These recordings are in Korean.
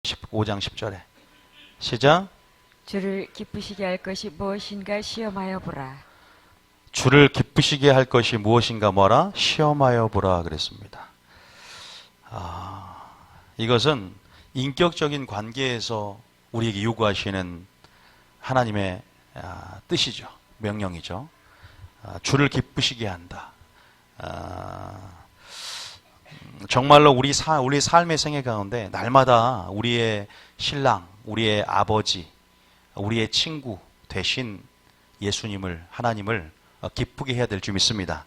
15장 10절에 시작. 주를 기쁘시게 할 것이 무엇인가 시험하여 보라. 주를 기쁘시게 할 것이 무엇인가 뭐라? 시험하여 보라 그랬습니다. 이것은 인격적인 관계에서 우리에게 요구하시는 하나님의 뜻이죠. 명령이죠. 주를 기쁘시게 한다. 정말로 우리 삶의 생애 가운데 날마다 우리의 신랑, 우리의 아버지, 우리의 친구 대신 예수님을, 하나님을 기쁘게 해야 될 줄 믿습니다.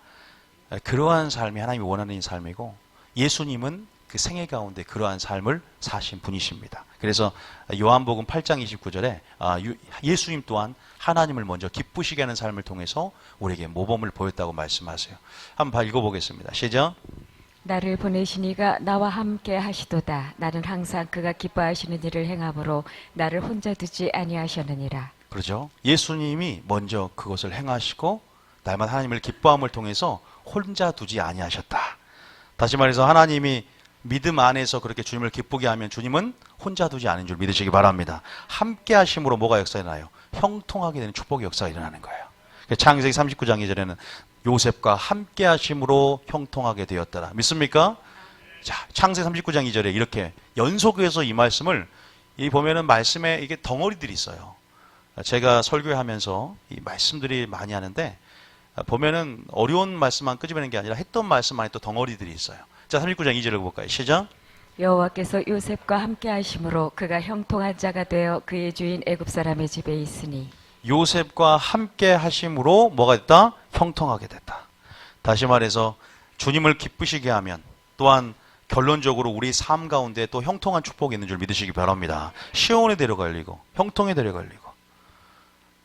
그러한 삶이 하나님이 원하는 삶이고, 예수님은 그 생애 가운데 그러한 삶을 사신 분이십니다. 그래서 요한복음 8장 29절에 예수님 또한 하나님을 먼저 기쁘시게 하는 삶을 통해서 우리에게 모범을 보였다고 말씀하세요. 한번 읽어보겠습니다. 시작. 나를 보내시니가 나와 함께 하시도다. 나는 항상 그가 기뻐하시는 일을 행함으로 나를 혼자 두지 아니하셨느니라. 그렇죠. 예수님이 먼저 그것을 행하시고 날마다 하나님을 기뻐함을 통해서 혼자 두지 아니하셨다. 다시 말해서 하나님이 믿음 안에서 그렇게 주님을 기쁘게 하면 주님은 혼자 두지 않은 줄 믿으시기 바랍니다. 함께 하심으로 뭐가 역사가 일어나요? 형통하게 되는 축복의 역사가 일어나는 거예요. 창세기 39장 2절에는 요셉과 함께 하심으로 형통하게 되었더라. 믿습니까? 자, 창세기 39장 2절에 이렇게 연속해서 이 말씀을 보면은 말씀에 이게 덩어리들이 있어요. 제가 설교하면서 이 말씀들이 많이 하는데 보면은 어려운 말씀만 끄집어내는 게 아니라 했던 말씀 안에 또 덩어리들이 있어요. 자, 39장 2절을 볼까요? 시작. 여호와께서 요셉과 함께 하심으로 그가 형통한 자가 되어 그의 주인 애굽 사람의 집에 있으니. 요셉과 함께 하심으로 뭐가 됐다? 형통하게 됐다. 다시 말해서 주님을 기쁘시게 하면 또한 결론적으로 우리 삶 가운데 또 형통한 축복이 있는 줄 믿으시기 바랍니다. 시온에 데려갈리고 형통에 데려갈리고.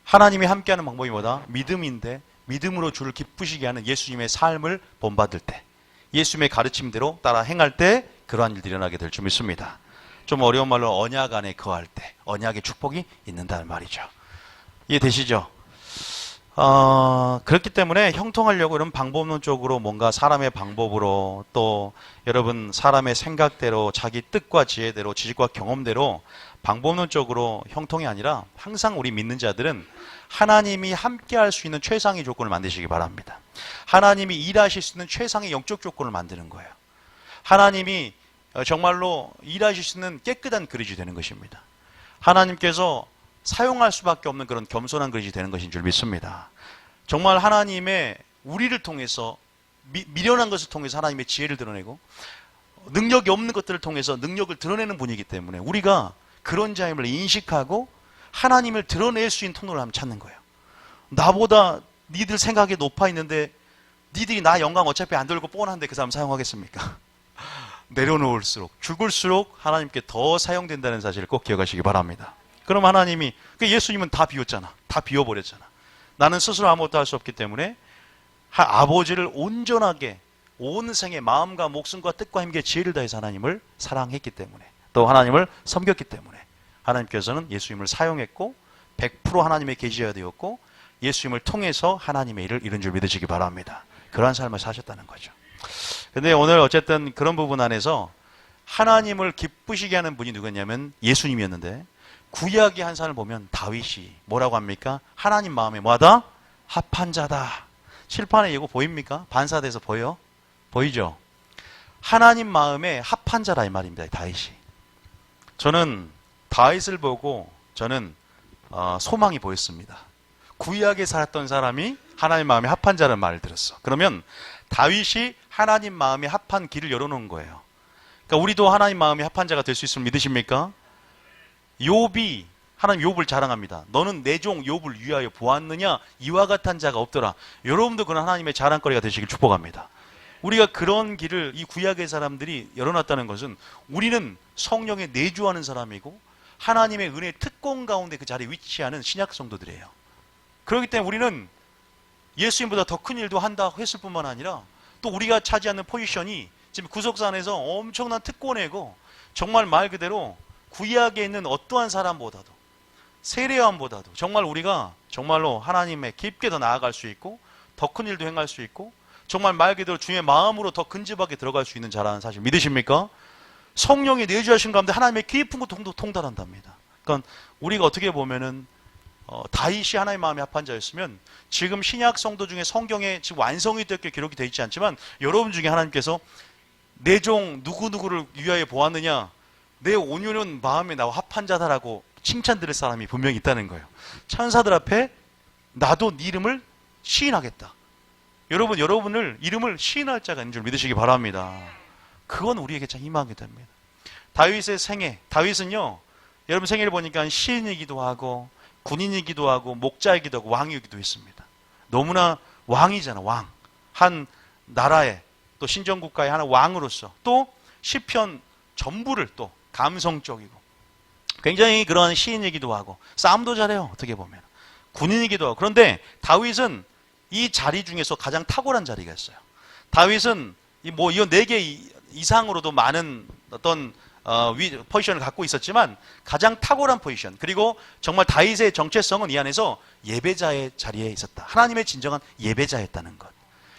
하나님이 함께하는 방법이 뭐다? 믿음인데 믿음으로 주를 기쁘시게 하는 예수님의 삶을 본받을 때, 예수님의 가르침대로 따라 행할 때 그러한 일들이 일어나게 될 줄 믿습니다. 좀 어려운 말로 언약 안에 거할 때 언약의 축복이 있는다는 말이죠. 이해되시죠? 그렇기 때문에 형통하려고 이런 방법론적으로 뭔가 사람의 방법으로 또 여러분 사람의 생각대로 자기 뜻과 지혜대로 지식과 경험대로 방법론적으로 형통이 아니라 항상 우리 믿는 자들은 하나님이 함께 할 수 있는 최상의 조건을 만드시기 바랍니다. 하나님이 일하실 수 있는 최상의 영적 조건을 만드는 거예요. 하나님이 정말로 일하실 수 있는 깨끗한 그릇이 되는 것입니다. 하나님께서 사용할 수밖에 없는 그런 겸손한 그릇이 되는 것인 줄 믿습니다. 정말 하나님의 우리를 통해서 미련한 것을 통해서 하나님의 지혜를 드러내고 능력이 없는 것들을 통해서 능력을 드러내는 분이기 때문에 우리가 그런 자임을 인식하고 하나님을 드러낼 수 있는 통로를 한번 찾는 거예요. 나보다 니들 생각이 높아 있는데 니들이 나 영광 어차피 안 돌고 뻔한데 그 사람 사용하겠습니까? 내려놓을수록 죽을수록 하나님께 더 사용된다는 사실을 꼭 기억하시기 바랍니다. 그럼 하나님이 예수님은 다 비웠잖아. 다 비워버렸잖아. 나는 스스로 아무것도 할 수 없기 때문에 아버지를 온전하게 온 생의 마음과 목숨과 뜻과 힘과 지혜를 다해서 하나님을 사랑했기 때문에 또 하나님을 섬겼기 때문에 하나님께서는 예수님을 사용했고 100% 하나님의 계시가 되었고 예수님을 통해서 하나님의 일을 이룬 줄 믿으시기 바랍니다. 그러한 삶을 사셨다는 거죠. 근데 오늘 어쨌든 그런 부분 안에서 하나님을 기쁘시게 하는 분이 누구냐면 예수님이었는데 구약의 한 사람을 보면 다윗이 뭐라고 합니까? 하나님 마음에 뭐하다? 합한 자다. 칠판에 이거 보입니까? 반사돼서 보여? 보이죠? 하나님 마음에 합한 자라 이 말입니다. 다윗이. 저는 다윗을 보고 저는 소망이 보였습니다. 구약에 살았던 사람이 하나님 마음에 합한 자라는 말을 들었어. 그러면 다윗이 하나님 마음에 합한 길을 열어놓은 거예요. 그러니까 우리도 하나님 마음에 합한 자가 될 수 있음을 믿으십니까? 욥이 하나님 욥을 자랑합니다. 너는 내 종 욥을 위하여 보았느냐? 이와 같은 자가 없더라. 여러분도 그런 하나님의 자랑거리가 되시길 축복합니다. 우리가 그런 길을 이 구약의 사람들이 열어놨다는 것은 우리는 성령에 내주하는 사람이고 하나님의 은혜 특권 가운데 그 자리에 위치하는 신약 성도들이에요. 그렇기 때문에 우리는 예수님보다 더 큰 일도 한다고 했을 뿐만 아니라 또 우리가 차지하는 포지션이 지금 구속사 안에서 엄청난 특권이고 정말 말 그대로 구약에 있는 어떠한 사람보다도 세례요한보다도 정말 우리가 정말로 하나님의 깊게 더 나아갈 수 있고 더 큰 일도 행할 수 있고 정말 말 그대로 주의 마음으로 더 근접하게 들어갈 수 있는 자라는 사실 믿으십니까? 성령이 내주하신 가운데 하나님의 깊은 고통도 통달한답니다. 그러니까 우리가 어떻게 보면은 다윗이 하나님의 마음에 합한 자였으면 지금 신약 성도 중에 성경에 지금 완성이 되었게 기록이 되어 있지 않지만 여러분 중에 하나님께서 내 종 누구누구를 위하여 보았느냐, 내 온유는 마음에 나와 합한 자다라고 칭찬 들을 사람이 분명히 있다는 거예요. 천사들 앞에 나도 네 이름을 시인하겠다. 여러분을 이름을 시인할 자가 있는 줄 믿으시기 바랍니다. 그건 우리에게 참 희망이 됩니다. 다윗의 생애, 다윗은요, 여러분 생애를 보니까 시인이기도 하고 군인이기도 하고 목자이기도 하고 왕이기도 했습니다. 너무나 왕이잖아, 왕. 한 나라의 또 신정국가의 하나 왕으로서 또 시편 전부를 또 감성적이고 굉장히 그런 시인이기도 하고 싸움도 잘해요, 어떻게 보면. 군인이기도 하고. 그런데 다윗은 이 자리 중에서 가장 탁월한 자리가 있어요. 다윗은 이 4개 이상으로도 많은 어떤 포지션을 갖고 있었지만 가장 탁월한 포지션, 그리고 정말 다윗의 정체성은 이 안에서 예배자의 자리에 있었다. 하나님의 진정한 예배자였다는 것.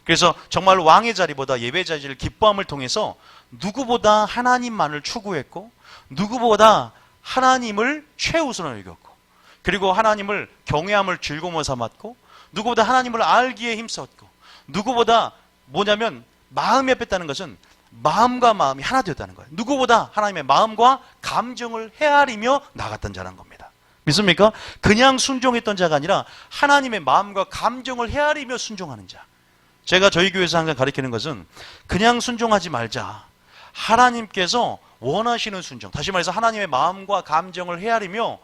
그래서 정말 왕의 자리보다 예배자의 자리를 기뻐함을 통해서 누구보다 하나님만을 추구했고 누구보다 하나님을 최우선으로 여겼고 그리고 하나님을 경외함을 즐거움으로 삼았고 누구보다 하나님을 알기에 힘썼고 누구보다 뭐냐면 마음이 뺐다는 것은 마음과 마음이 하나 되었다는 거예요. 누구보다 하나님의 마음과 감정을 헤아리며 나갔던 자라는 겁니다. 믿습니까? 그냥 순종했던 자가 아니라 하나님의 마음과 감정을 헤아리며 순종하는 자. 제가 저희 교회에서 항상 가르치는 것은 그냥 순종하지 말자. 하나님께서 원하시는 순종. 다시 말해서 하나님의 마음과 감정을 헤아리며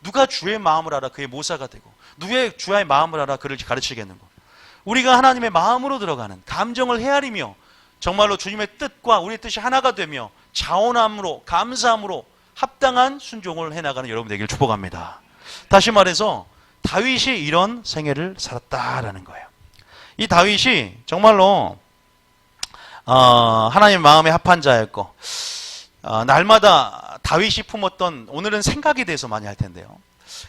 누가 주의 마음을 알아 그의 모사가 되고 누구의 주의 마음을 알아 그를 가르치겠는 것. 우리가 하나님의 마음으로 들어가는 감정을 헤아리며 정말로 주님의 뜻과 우리의 뜻이 하나가 되며 자원함으로 감사함으로 합당한 순종을 해나가는 여러분 되기를 축복합니다. 다시 말해서 다윗이 이런 생애를 살았다라는 거예요. 이 다윗이 정말로 하나님의 마음에 합한 자였고 날마다 다윗이 품었던 오늘은 생각에 대해서 많이 할 텐데요.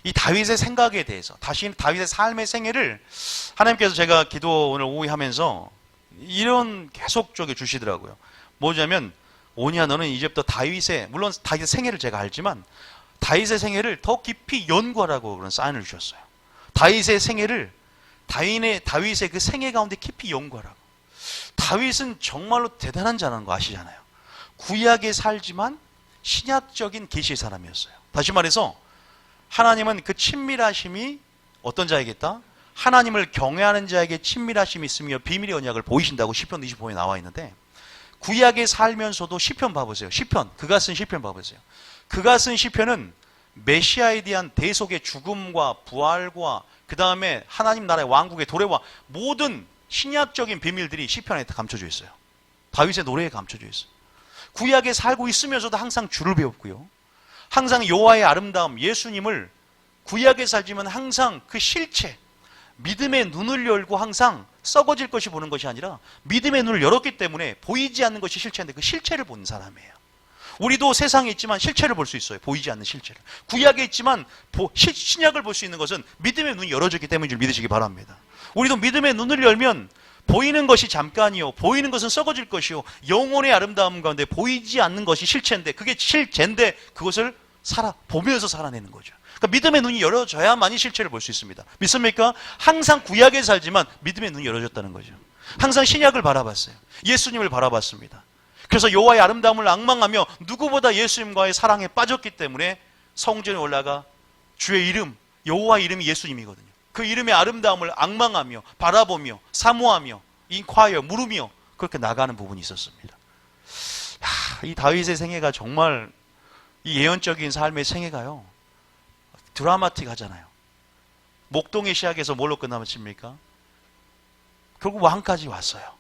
이 다윗의 생각에 대해서 다시 다윗의 삶의 생애를 하나님께서 제가 기도 오늘 오후에 하면서 이런 계속 주시더라고요. 뭐냐면 오니야 너는 이제부터 다윗의 물론 다윗의 생애를 제가 알지만 다윗의 생애를 더 깊이 연구하라고 그런 사인을 주셨어요. 다윗의 생애를 다윗의 그 생애 가운데 깊이 연구하라고. 다윗은 정말로 대단한 자라는 거 아시잖아요. 구약에 살지만 신약적인 계시의 사람이었어요. 다시 말해서 하나님은 그 친밀하심이 어떤 자에게다? 하나님을 경외하는 자에게 친밀하심이 있으며 비밀의 언약을 보이신다고 시편 25에 나와 있는데 구약에 살면서도 시편 봐보세요. 시편, 그가 쓴 시편 봐보세요. 그가 쓴 시편은 메시아에 대한 대속의 죽음과 부활과 그 다음에 하나님 나라의 왕국의 도래와 모든 신약적인 비밀들이 시편에 감춰져 있어요. 다윗의 노래에 감춰져 있어요. 구약에 살고 있으면서도 항상 주를 배웠고요. 항상 여호와의 아름다움, 예수님을 구약에 살지만 항상 그 실체, 믿음의 눈을 열고 항상 썩어질 것이 보는 것이 아니라 믿음의 눈을 열었기 때문에 보이지 않는 것이 실체인데 그 실체를 보는 사람이에요. 우리도 세상에 있지만 실체를 볼 수 있어요. 보이지 않는 실체를. 구약에 있지만 신약을 볼 수 있는 것은 믿음의 눈이 열어졌기 때문인 줄 믿으시기 바랍니다. 우리도 믿음의 눈을 열면 보이는 것이 잠깐이요, 보이는 것은 썩어질 것이요, 영혼의 아름다움 가운데 보이지 않는 것이 실체인데 그게 실체인데 그것을 보면서 살아내는 거죠. 그러니까 믿음의 눈이 열어져야만이 실체를 볼 수 있습니다. 믿습니까? 항상 구약에 살지만 믿음의 눈이 열어졌다는 거죠. 항상 신약을 바라봤어요. 예수님을 바라봤습니다. 그래서 여호와의 아름다움을 앙망하며 누구보다 예수님과의 사랑에 빠졌기 때문에 성전에 올라가 주의 이름, 여호와의 이름이 예수님이거든요. 그 이름의 아름다움을 앙망하며 바라보며 사모하며 인콰이어 물으며 그렇게 나가는 부분이 있었습니다. 이 다윗의 생애가 정말 이 예언적인 삶의 생애가요 드라마틱하잖아요. 목동의 시작에서 뭘로 끝나면 칩니까? 결국 왕까지 왔어요.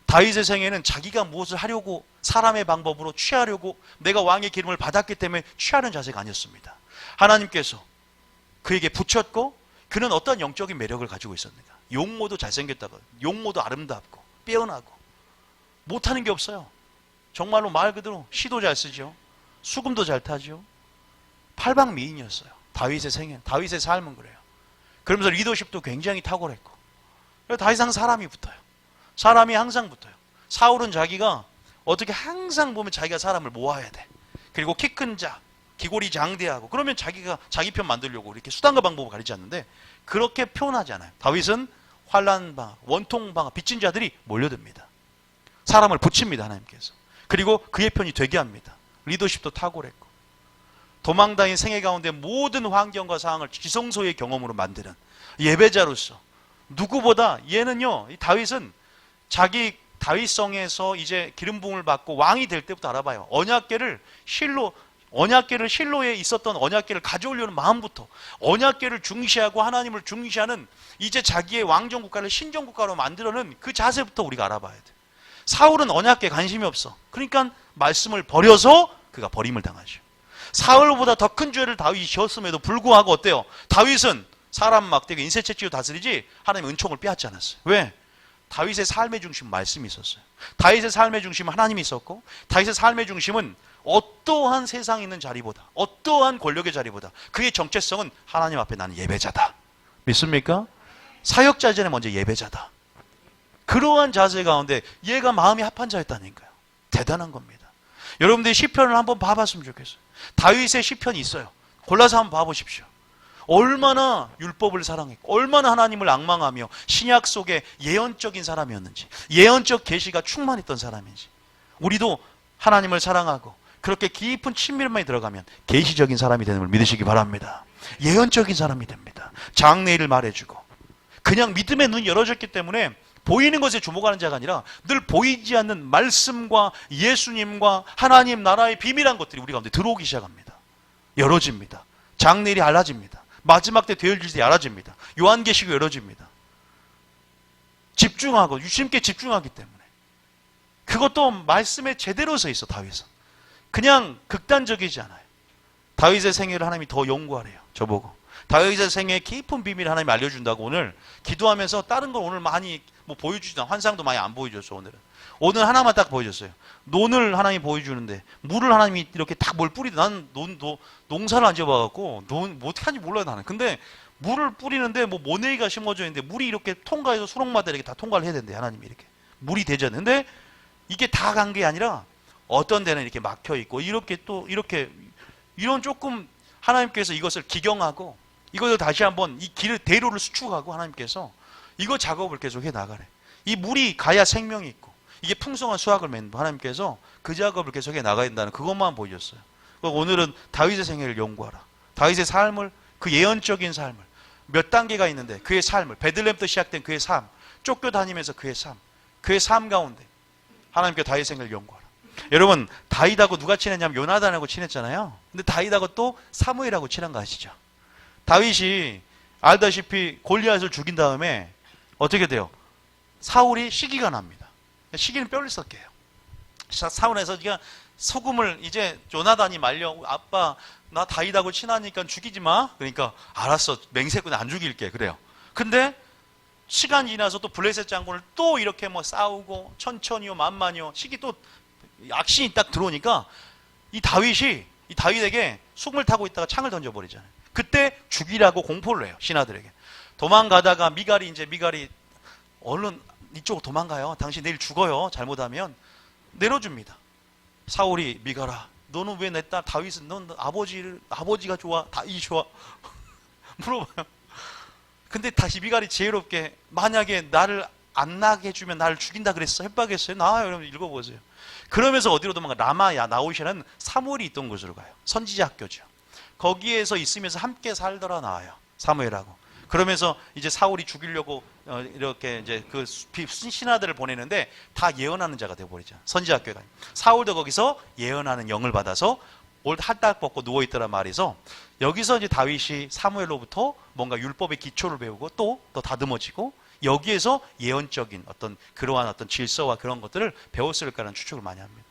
다윗의 생애는 자기가 무엇을 하려고 사람의 방법으로 취하려고 내가 왕의 기름을 받았기 때문에 취하는 자세가 아니었습니다. 하나님께서 그에게 붙였고 그는 어떤 영적인 매력을 가지고 있었는가? 용모도 잘생겼다고, 용모도 아름답고 빼어나고 못하는 게 없어요. 정말로 말 그대로 시도 잘 쓰죠. 수금도 잘 타죠. 팔방미인이었어요. 다윗의 생애, 다윗의 삶은 그래요. 그러면서 리더십도 굉장히 탁월했고 다윗 항상 사람이 붙어요. 사람이 항상 붙어요. 사울은 자기가 어떻게 항상 보면 자기가 사람을 모아야 돼. 그리고 키 큰 자, 기골이 장대하고 그러면 자기가 자기 편 만들려고 이렇게 수단과 방법을 가리지 않는데 그렇게 표현하잖아요. 다윗은 환난 방아, 원통 방아, 빚진 자들이 몰려듭니다. 사람을 붙입니다. 하나님께서. 그리고 그의 편이 되게 합니다. 리더십도 탁월했고 도망다닌 생애 가운데 모든 환경과 상황을 지성소의 경험으로 만드는 예배자로서 누구보다 얘는요, 이 다윗은 자기 다윗성에서 이제 기름 부음을 받고 왕이 될 때부터 알아봐요. 언약궤를 실로에 있었던 언약궤를 가져오려는 마음부터 언약궤를 중시하고 하나님을 중시하는 이제 자기의 왕정 국가를 신정 국가로 만들어는 그 자세부터 우리가 알아봐야 돼. 사울은 언약궤에 관심이 없어. 그러니까 말씀을 버려서 그가 버림을 당하죠. 사울보다 더 큰 죄를 다윗이 지었음에도 불구하고 어때요? 다윗은 사람 막대기 인쇄채찍으로 다스리지 하나님의 은총을 빼앗지 않았어요. 왜? 다윗의 삶의 중심은 말씀이 있었어요. 다윗의 삶의 중심은 하나님이 있었고 다윗의 삶의 중심은 어떠한 세상에 있는 자리보다 어떠한 권력의 자리보다 그의 정체성은 하나님 앞에 나는 예배자다. 믿습니까? 사역자 전에 먼저 예배자다. 그러한 자세 가운데 얘가 마음이 합한 자였다니까요. 대단한 겁니다. 여러분들이 시편을 한번 봐봤으면 좋겠어요. 다윗의 시편이 있어요. 골라서 한번 봐보십시오. 얼마나 율법을 사랑했고 얼마나 하나님을 앙망하며 신약 속에 예언적인 사람이었는지 예언적 계시가 충만했던 사람인지 우리도 하나님을 사랑하고 그렇게 깊은 친밀함에 들어가면 계시적인 사람이 되는 걸 믿으시기 바랍니다. 예언적인 사람이 됩니다. 장래일을 말해주고 그냥 믿음의 눈이 열어졌기 때문에 보이는 것에 주목하는 자가 아니라 늘 보이지 않는 말씀과 예수님과 하나님 나라의 비밀한 것들이 우리 가운데 들어오기 시작합니다. 열어집니다. 장래일이 알아집니다. 마지막 때 되어질 때 알아집니다. 요한계시가 열어집니다. 집중하고 주님께 집중하기 때문에 그것도 말씀에 제대로 서 있어. 다윗은 그냥 극단적이지 않아요. 다윗의 생애를 하나님이 더 연구하래요. 저보고 다윗의 생애의 깊은 비밀을 하나님이 알려준다고 오늘 기도하면서 다른 걸 오늘 많이 뭐 보여주지도 않아. 환상도 많이 안 보여줬어. 오늘 하나만 딱 보여줬어요. 논을 하나님이 보여주는데 물을 하나님이 이렇게 딱 뭘 뿌리도 나는 농사를 안 지어봐갖고 뭐 어떻게 하는지 몰라요 나는. 근데 물을 뿌리는데 뭐 모내기가 심어져 있는데 물이 이렇게 통과해서 수록마다 이렇게 다 통과를 해야 된대. 하나님이 이렇게 물이 되지 않는데 이게 다 간 게 아니라 어떤 데는 이렇게 막혀 있고 이렇게 또 이렇게 이런 조금 하나님께서 이것을 기경하고 이것을 다시 한번 이 길을 대로를 수축하고 하나님께서 이거 작업을 계속 해 나가래. 이 물이 가야 생명이 있고 이게 풍성한 수확을 맺는 하나님께서 그 작업을 계속 해 나가야 된다는 그것만 보여줬어요. 오늘은 다윗의 생애를 연구하라. 다윗의 삶을 그 예언적인 삶을 몇 단계가 있는데 그의 삶을 베들레헴부터 시작된 그의 삶 쫓겨다니면서 그의 삶 가운데 하나님께 다윗의 생애를 연구하라. 여러분 다윗하고 누가 친했냐면 요나단하고 친했잖아요. 근데 다윗하고 또 사무엘하고 친한 거 아시죠? 다윗이 알다시피 골리앗을 죽인 다음에 어떻게 돼요? 사울이 시기가 납니다. 시기는 뼈를 썩게 해요. 사울에서 그냥 소금을 이제 요나단이 말려 아빠 나 다윗하고 친하니까 죽이지 마. 그러니까 알았어 맹세꾼 안 죽일게 그래요. 근데 시간이 지나서 또 블레셋 장군을 또 이렇게 뭐 싸우고 천천히요 만만히요 시기 또 악신이 딱 들어오니까 이 다윗에게 숨을 타고 있다가 창을 던져버리잖아요. 그때 죽이라고 공포를 해요. 신하들에게. 도망가다가 미갈이 얼른 이쪽으로 도망가요. 당신 내일 죽어요. 잘못하면 내려줍니다. 사울이 미갈아 너는 왜 내 딸 다윗은 넌 아버지가 좋아 다윗이 좋아 물어봐요. 근데 다시 미갈이 지혜롭게 만약에 나를 안 나게 해주면 나를 죽인다 그랬어? 협박했어요? 나와요. 여러분 읽어보세요. 그러면서 어디로 도망가? 라마야 나오시라는 사무엘이 있던 곳으로 가요. 선지자 학교죠. 거기에서 있으면서 함께 살더라 나와요. 사무엘하고. 그러면서 이제 사울이 죽이려고 이렇게 이제 그 신하들을 보내는데 다 예언하는 자가 되어버리죠. 선지자 학교가. 사울도 거기서 예언하는 영을 받아서 올 한딱 벗고 누워있더란 말이죠. 여기서 이제 다윗이 사무엘로부터 뭔가 율법의 기초를 배우고 또 다듬어지고 여기에서 예언적인 그러한 질서와 그런 것들을 배웠을 거라는 추측을 많이 합니다.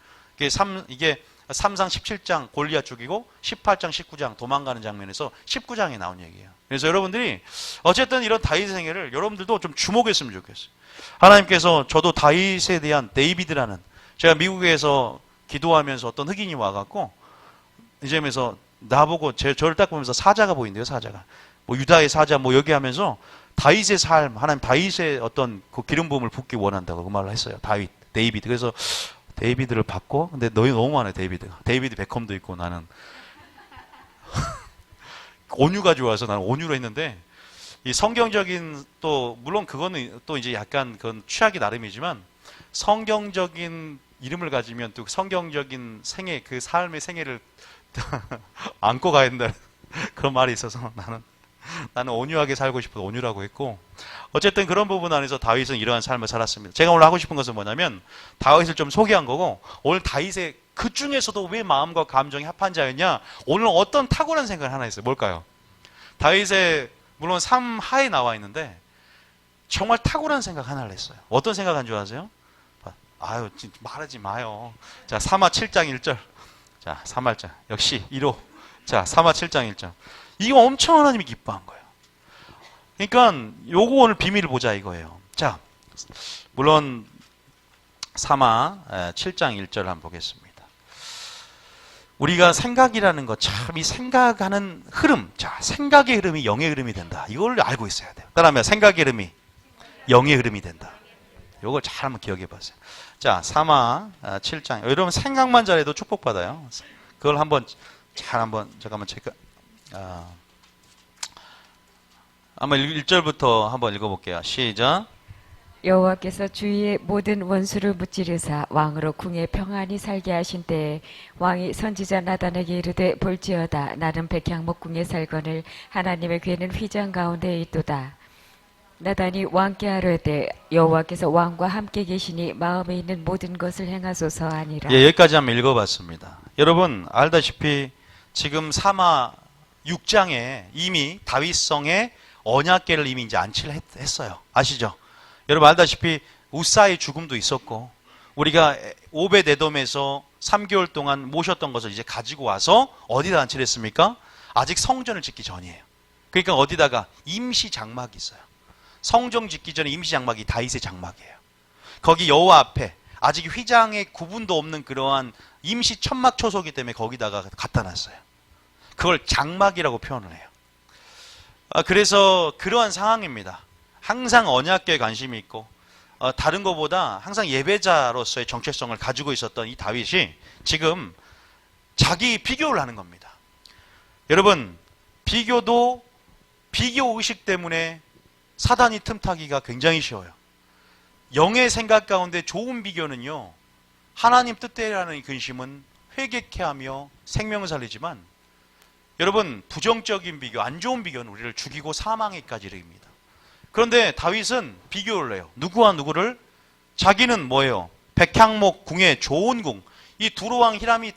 이게 3상 17장 골리앗 죽이고 18장 19장 도망가는 장면에서 19장에 나온 얘기예요. 그래서 여러분들이 어쨌든 이런 다윗의 생애를 여러분들도 좀 주목했으면 좋겠어요. 하나님께서 저도 다윗에 대한 데이비드라는 제가 미국에서 기도하면서 어떤 흑인이 와갖고 이제면서 나보고 저를 딱 보면서 사자가 보인대요. 사자가 뭐 유다의 사자 뭐 여기 하면서 다윗의 삶 하나님 다윗의 어떤 그 기름 부음을 붓기 원한다고 그 말을 했어요. 데이비드. 그래서 데이비드를 받고, 근데 너무 많아요, 데이비드가. 데이비드 베컴도 있고, 나는. 온유가 좋아서 나는 온유로 했는데, 이 성경적인 또, 물론 그거는 또 이제 약간 그건 취하기 나름이지만, 성경적인 이름을 가지면 또 성경적인 생애, 그 삶의 생애를 안고 가야 된다는 그런 말이 있어서 나는 온유하게 살고 싶어서 온유라고 했고, 어쨌든 그런 부분 안에서 다윗은 이러한 삶을 살았습니다. 제가 오늘 하고 싶은 것은 뭐냐면 다윗을 좀 소개한 거고, 오늘 다윗의 그 중에서도 왜 마음과 감정이 합한 자였냐, 오늘 어떤 탁월한 생각을 하나 했어요. 뭘까요? 다윗의 물론 삶 하에 나와 있는데 정말 탁월한 생각 하나를 했어요. 어떤 생각한 줄 아세요? 아유, 말하지 마요. 자, 사마 7장 1절. 자, 사말자. 역시 1호. 자, 사마 7장 1절. 이거 엄청 하나님이 기뻐한 거예요. 그러니까 요거 오늘 비밀을 보자 이거예요. 자, 물론 사마 7장 1절 한번 보겠습니다. 우리가 생각이라는 것, 참 이 생각하는 흐름, 자, 생각의 흐름이 영의 흐름이 된다. 이걸 알고 있어야 돼요. 따라하면 생각의 흐름이 영의 흐름이 된다. 이걸 잘 한번 기억해 보세요. 자, 사마 7장. 여러분 생각만 잘해도 축복받아요. 그걸 한번 잘 한번 잠깐만 한번 1절부터 한번 읽어볼게요. 시작. 여호와께서 주위의 모든 원수를 무찌르사 왕으로 궁에 평안히 살게 하신 때에 왕이 선지자 나단에게 이르되 볼지어다 나는 백향목 궁에 살거늘 하나님의 괴는 휘장 가운데에 있도다. 나단이 왕께 아뢰되 여호와께서 왕과 함께 계시니 마음에 있는 모든 것을 행하소서 하니라. 예, 여기까지 한번 읽어봤습니다. 여러분 알다시피 지금 사마 6장에 이미 다윗성의 언약궤를 이미 이제 안치를 했어요. 아시죠? 여러분 알다시피 우사의 죽음도 있었고, 우리가 오벳 에돔에서 3개월 동안 모셨던 것을 이제 가지고 와서 어디다 안치를 했습니까? 아직 성전을 짓기 전이에요. 그러니까 어디다가 임시 장막이 있어요. 성전 짓기 전에 임시 장막이 다윗의 장막이에요. 거기 여호와 앞에 아직 휘장의 구분도 없는 그러한 임시 천막 초소기 때문에 거기다가 갖다 놨어요. 그걸 장막이라고 표현을 해요. 그래서 그러한 상황입니다. 항상 언약궤에 관심이 있고 다른 것보다 항상 예배자로서의 정체성을 가지고 있었던 이 다윗이 지금 자기 비교를 하는 겁니다. 여러분 비교도 비교 의식 때문에 사단이 틈타기가 굉장히 쉬워요. 영의 생각 가운데 좋은 비교는요, 하나님 뜻대로라는 근심은 회개케 하며 생명을 살리지만, 여러분 부정적인 비교, 안 좋은 비교는 우리를 죽이고 사망에까지 이릅니다. 그런데 다윗은 비교를 해요. 누구와 누구를? 자기는 뭐예요? 백향목 궁에 좋은 궁. 이 두로왕 히람이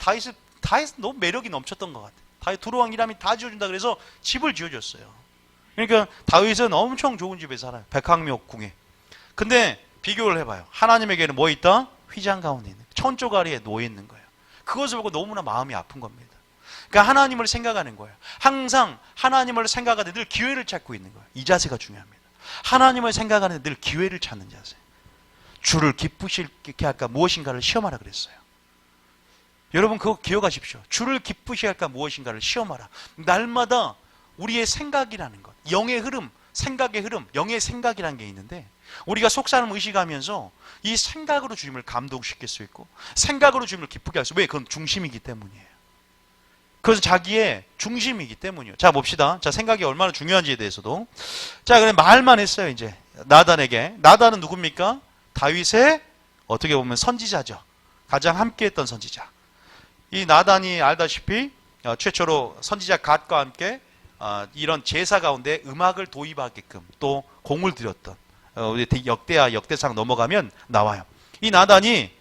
다윗 너무 매력이 넘쳤던 것 같아요. 다윗 두로왕 히람이 다 지어준다 그래서 집을 지어줬어요. 그러니까 다윗은 엄청 좋은 집에 살아요. 백향목 궁에. 근데 비교를 해봐요. 하나님에게는 뭐 있다? 휘장 가운데 있는, 천조가리에 놓여 있는 거예요. 그것을 보고 너무나 마음이 아픈 겁니다. 그러니까 하나님을 생각하는 거예요. 항상 하나님을 생각하되 늘 기회를 찾고 있는 거예요. 이 자세가 중요합니다. 하나님을 생각하는 늘 기회를 찾는 자세. 주를 기쁘시게 할까 무엇인가를 시험하라 그랬어요. 여러분 그거 기억하십시오. 주를 기쁘시게 할까 무엇인가를 시험하라. 날마다 우리의 생각이라는 것, 영의 흐름, 생각의 흐름, 영의 생각이라는 게 있는데, 우리가 속사람 의식하면서 이 생각으로 주님을 감동시킬 수 있고 생각으로 주님을 기쁘게 할 수. 왜? 그건 중심이기 때문이에요. 그것은 자기의 중심이기 때문이에요. 자 봅시다. 자 생각이 얼마나 중요한지에 대해서도. 자 그래 말만 했어요. 이제 나단에게. 나단은 누굽니까? 다윗의 어떻게 보면 선지자죠. 가장 함께했던 선지자. 이 나단이 알다시피 최초로 선지자 갓과 함께 이런 제사 가운데 음악을 도입하게끔 또 공을 들였던, 우리 역대하 역대상 넘어가면 나와요. 이 나단이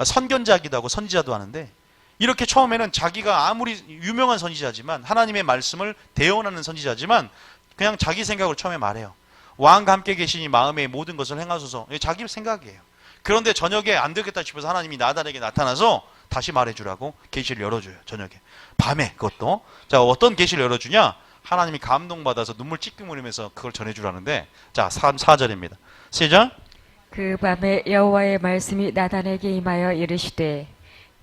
선견자기도 하고 선지자도 하는데, 이렇게 처음에는 자기가 아무리 유명한 선지자지만, 하나님의 말씀을 대언하는 선지자지만 그냥 자기 생각을 처음에 말해요. 왕과 함께 계시니 마음의 모든 것을 행하소서. 자기 생각이에요. 그런데 저녁에 안 되겠다 싶어서 하나님이 나단에게 나타나서 다시 말해주라고 계시를 열어줘요. 저녁에 밤에. 그것도 자 어떤 계시를 열어주냐, 하나님이 감동받아서 눈물 찔끔 흘리면서 그걸 전해주라는데, 자 4절입니다 시작. 그 밤에 여호와의 말씀이 나단에게 임하여 이르시되